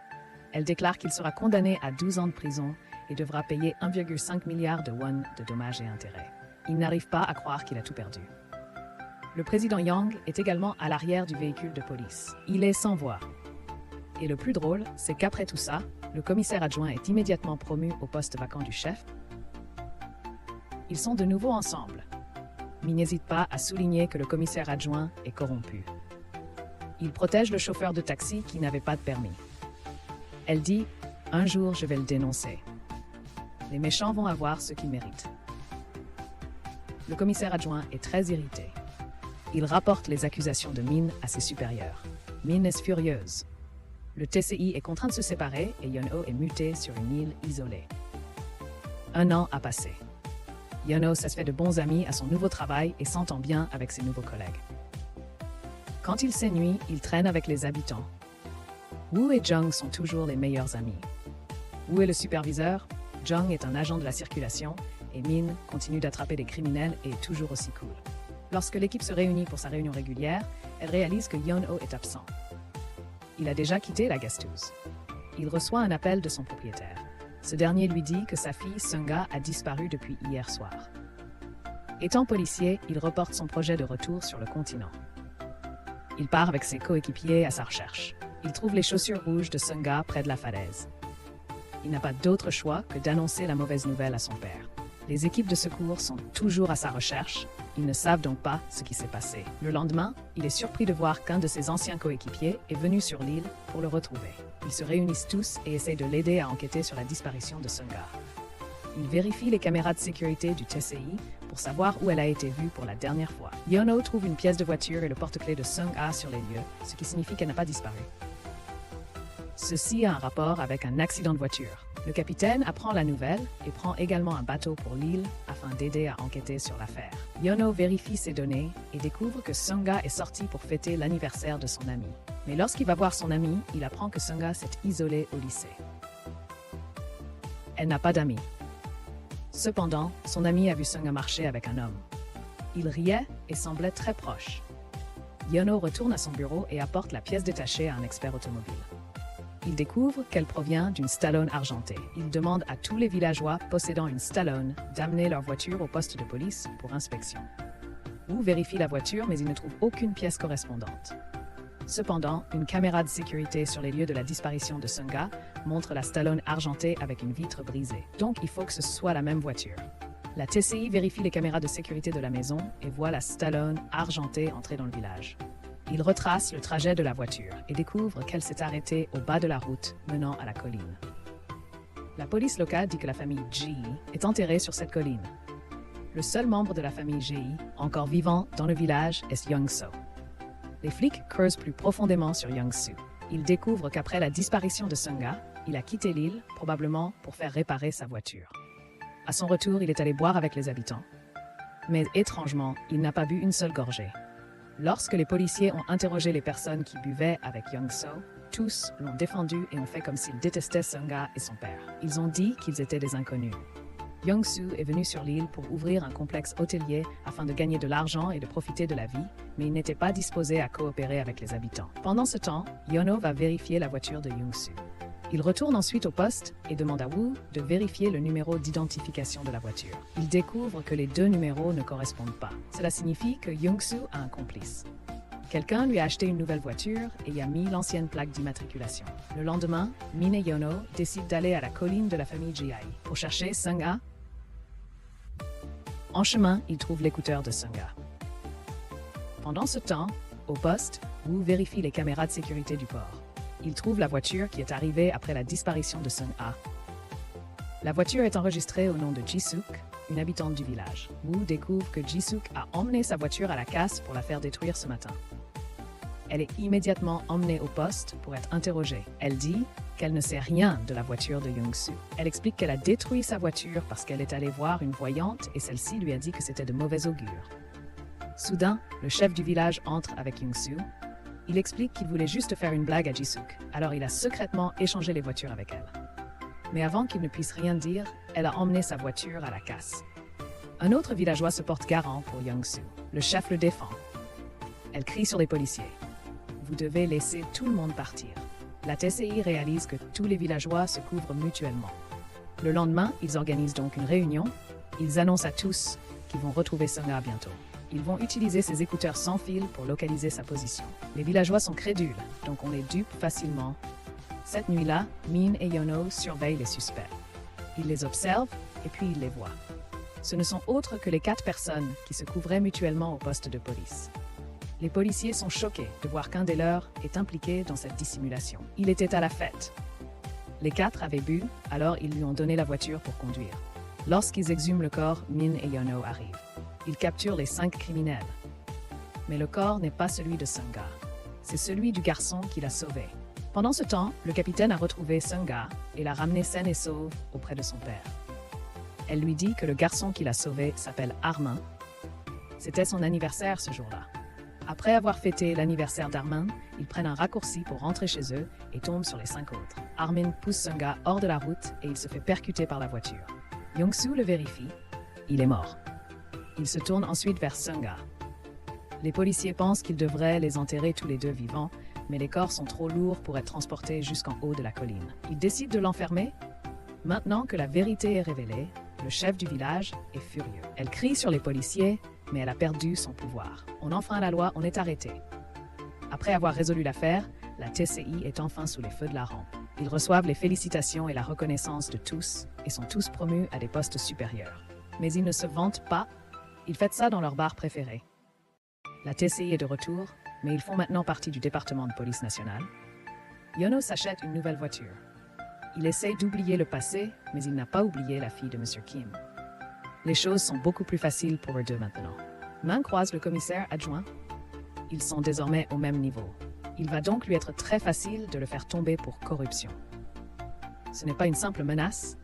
Elle déclare qu'il sera condamné à 12 ans de prison et devra payer 1,5 milliard de won de dommages et intérêts. Il n'arrive pas à croire qu'il a tout perdu. Le président Yang est également à l'arrière du véhicule de police. Il est sans voix. Et le plus drôle, c'est qu'après tout ça, le commissaire adjoint est immédiatement promu au poste vacant du chef. Ils sont de nouveau ensemble. Mais n'hésite pas à souligner que le commissaire adjoint est corrompu. Il protège le chauffeur de taxi qui n'avait pas de permis. Elle dit « Un jour, je vais le dénoncer. Les méchants vont avoir ce qu'ils méritent. » Le commissaire adjoint est très irrité. Il rapporte les accusations de Min à ses supérieurs. Min est furieuse. Le TCI est contraint de se séparer et Yeon-ho est muté sur une île isolée. 1 an a passé. Yeon-ho se fait de bons amis à son nouveau travail et s'entend bien avec ses nouveaux collègues. Quand il s'ennuie, il traîne avec les habitants. Woo et Jung sont toujours les meilleurs amis. Woo est le superviseur, Jung est un agent de la circulation et Min continue d'attraper des criminels et est toujours aussi cool. Lorsque l'équipe se réunit pour sa réunion régulière, elle réalise que Yeon-ho est absent. Il a déjà quitté la guest-house. Il reçoit un appel de son propriétaire. Ce dernier lui dit que sa fille Sunga a disparu depuis hier soir. Étant policier, il reporte son projet de retour sur le continent. Il part avec ses coéquipiers à sa recherche. Il trouve les chaussures rouges de Sunga près de la falaise. Il n'a pas d'autre choix que d'annoncer la mauvaise nouvelle à son père. Les équipes de secours sont toujours à sa recherche. Ils ne savent donc pas ce qui s'est passé. Le lendemain, il est surpris de voir qu'un de ses anciens coéquipiers est venu sur l'île pour le retrouver. Ils se réunissent tous et essayent de l'aider à enquêter sur la disparition de Sunga. Ils vérifient les caméras de sécurité du TCI pour savoir où elle a été vue pour la dernière fois. Yeon-ho trouve une pièce de voiture et le porte-clés de Sunga sur les lieux, ce qui signifie qu'elle n'a pas disparu. Ceci a un rapport avec un accident de voiture. Le capitaine apprend la nouvelle et prend également un bateau pour l'île afin d'aider à enquêter sur l'affaire. Yeon-ho vérifie ses données et découvre que Sunga est sortie pour fêter l'anniversaire de son ami. Mais lorsqu'il va voir son ami, il apprend que Sunga s'est isolée au lycée. Elle n'a pas d'amis. Cependant, son ami a vu Sunga marcher avec un homme. Il riait et semblait très proche. Yono retourne à son bureau et apporte la pièce détachée à un expert automobile. Il découvre qu'elle provient d'une Stallone argentée. Il demande à tous les villageois possédant une Stallone d'amener leur voiture au poste de police pour inspection. Wu vérifie la voiture, mais il ne trouve aucune pièce correspondante. Cependant, une caméra de sécurité sur les lieux de la disparition de Sunga montre la Stallone argentée avec une vitre brisée. Donc, il faut que ce soit la même voiture. La TCI vérifie les caméras de sécurité de la maison et voit la Stallone argentée entrer dans le village. Il retrace le trajet de la voiture et découvre qu'elle s'est arrêtée au bas de la route menant à la colline. La police locale dit que la famille Ji est enterrée sur cette colline. Le seul membre de la famille Ji encore vivant dans le village est Young-soo. Les flics creusent plus profondément sur Young-soo. Ils découvrent qu'après la disparition de Sunga, il a quitté l'île, probablement pour faire réparer sa voiture. À son retour, il est allé boire avec les habitants. Mais étrangement, il n'a pas bu une seule gorgée. Lorsque les policiers ont interrogé les personnes qui buvaient avec Young-soo, tous l'ont défendu et ont fait comme s'ils détestaient Sunga et son père. Ils ont dit qu'ils étaient des inconnus. Young-soo est venu sur l'île pour ouvrir un complexe hôtelier afin de gagner de l'argent et de profiter de la vie, mais il n'était pas disposé à coopérer avec les habitants. Pendant ce temps, Yono va vérifier la voiture de Young-soo. Il retourne ensuite au poste et demande à Wu de vérifier le numéro d'identification de la voiture. Il découvre que les deux numéros ne correspondent pas. Cela signifie que Young-soo a un complice. Quelqu'un lui a acheté une nouvelle voiture et y a mis l'ancienne plaque d'immatriculation. Le lendemain, Min et Yono décident d'aller à la colline de la famille Ji pour chercher Sunga. En chemin, ils trouvent l'écouteur de Sunga. Pendant ce temps, au poste, Wu vérifie les caméras de sécurité du port. Il trouve la voiture qui est arrivée après la disparition de Sunga. La voiture est enregistrée au nom de Ji-suk, une habitante du village. Wu découvre que Ji-suk a emmené sa voiture à la casse pour la faire détruire ce matin. Elle est immédiatement emmenée au poste pour être interrogée. Elle dit qu'elle ne sait rien de la voiture de Young-soo. Elle explique qu'elle a détruit sa voiture parce qu'elle est allée voir une voyante et celle-ci lui a dit que c'était de mauvais augure. Soudain, le chef du village entre avec Young-soo. Il explique qu'il voulait juste faire une blague à Ji-suk, alors il a secrètement échangé les voitures avec elle. Mais avant qu'il ne puisse rien dire, elle a emmené sa voiture à la casse. Un autre villageois se porte garant pour Young-soo. Le chef le défend. Elle crie sur les policiers. Vous devez laisser tout le monde partir. La TCI réalise que tous les villageois se couvrent mutuellement. Le lendemain, ils organisent donc une réunion. Ils annoncent à tous qu'ils vont retrouver Sunga bientôt. Ils vont utiliser ses écouteurs sans fil pour localiser sa position. Les villageois sont crédules, donc on les dupe facilement. Cette nuit-là, Min et Yono surveillent les suspects. Ils les observent et puis ils les voient. Ce ne sont autres que les 4 personnes qui se couvraient mutuellement au poste de police. Les policiers sont choqués de voir qu'un des leurs est impliqué dans cette dissimulation. Il était à la fête. Les 4 avaient bu, alors ils lui ont donné la voiture pour conduire. Lorsqu'ils exhument le corps, Min et Yono arrivent. Ils capturent les 5 criminels. Mais le corps n'est pas celui de Sunga. C'est celui du garçon qui l'a sauvé. Pendant ce temps, le capitaine a retrouvé Sunga et l'a ramené saine et sauve auprès de son père. Elle lui dit que le garçon qui l'a sauvé s'appelle Armin. C'était son anniversaire ce jour-là. Après avoir fêté l'anniversaire d'Armin, ils prennent un raccourci pour rentrer chez eux et tombent sur les 5 autres. Armin pousse Sunga hors de la route et il se fait percuter par la voiture. Young-soo le vérifie. Il est mort. Il se tourne ensuite vers Sunga. Les policiers pensent qu'ils devraient les enterrer tous les deux vivants, mais les corps sont trop lourds pour être transportés jusqu'en haut de la colline. Ils décident de l'enfermer. Maintenant que la vérité est révélée, le chef du village est furieux. Elle crie sur les policiers, mais elle a perdu son pouvoir. On enfreint la loi, on est arrêté. Après avoir résolu l'affaire, la TCI est enfin sous les feux de la rampe. Ils reçoivent les félicitations et la reconnaissance de tous et sont tous promus à des postes supérieurs. Mais ils ne se vantent pas, ils fêtent ça dans leur bar préféré. La TCI est de retour, mais ils font maintenant partie du département de police nationale. Yono s'achète une nouvelle voiture. Il essaie d'oublier le passé, mais il n'a pas oublié la fille de M. Kim. Les choses sont beaucoup plus faciles pour eux deux maintenant. Min croise le commissaire adjoint. Ils sont désormais au même niveau. Il va donc lui être très facile de le faire tomber pour corruption. Ce n'est pas une simple menace.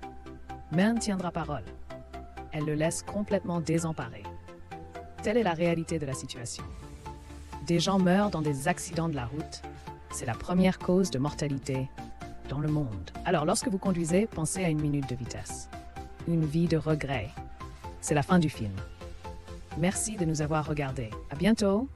Min tiendra parole. Elle le laisse complètement désemparé. Telle est la réalité de la situation. Des gens meurent dans des accidents de la route. C'est la première cause de mortalité dans le monde. Alors, lorsque vous conduisez, pensez à une minute de vitesse. Une vie de regret. C'est la fin du film. Merci de nous avoir regardés. À bientôt!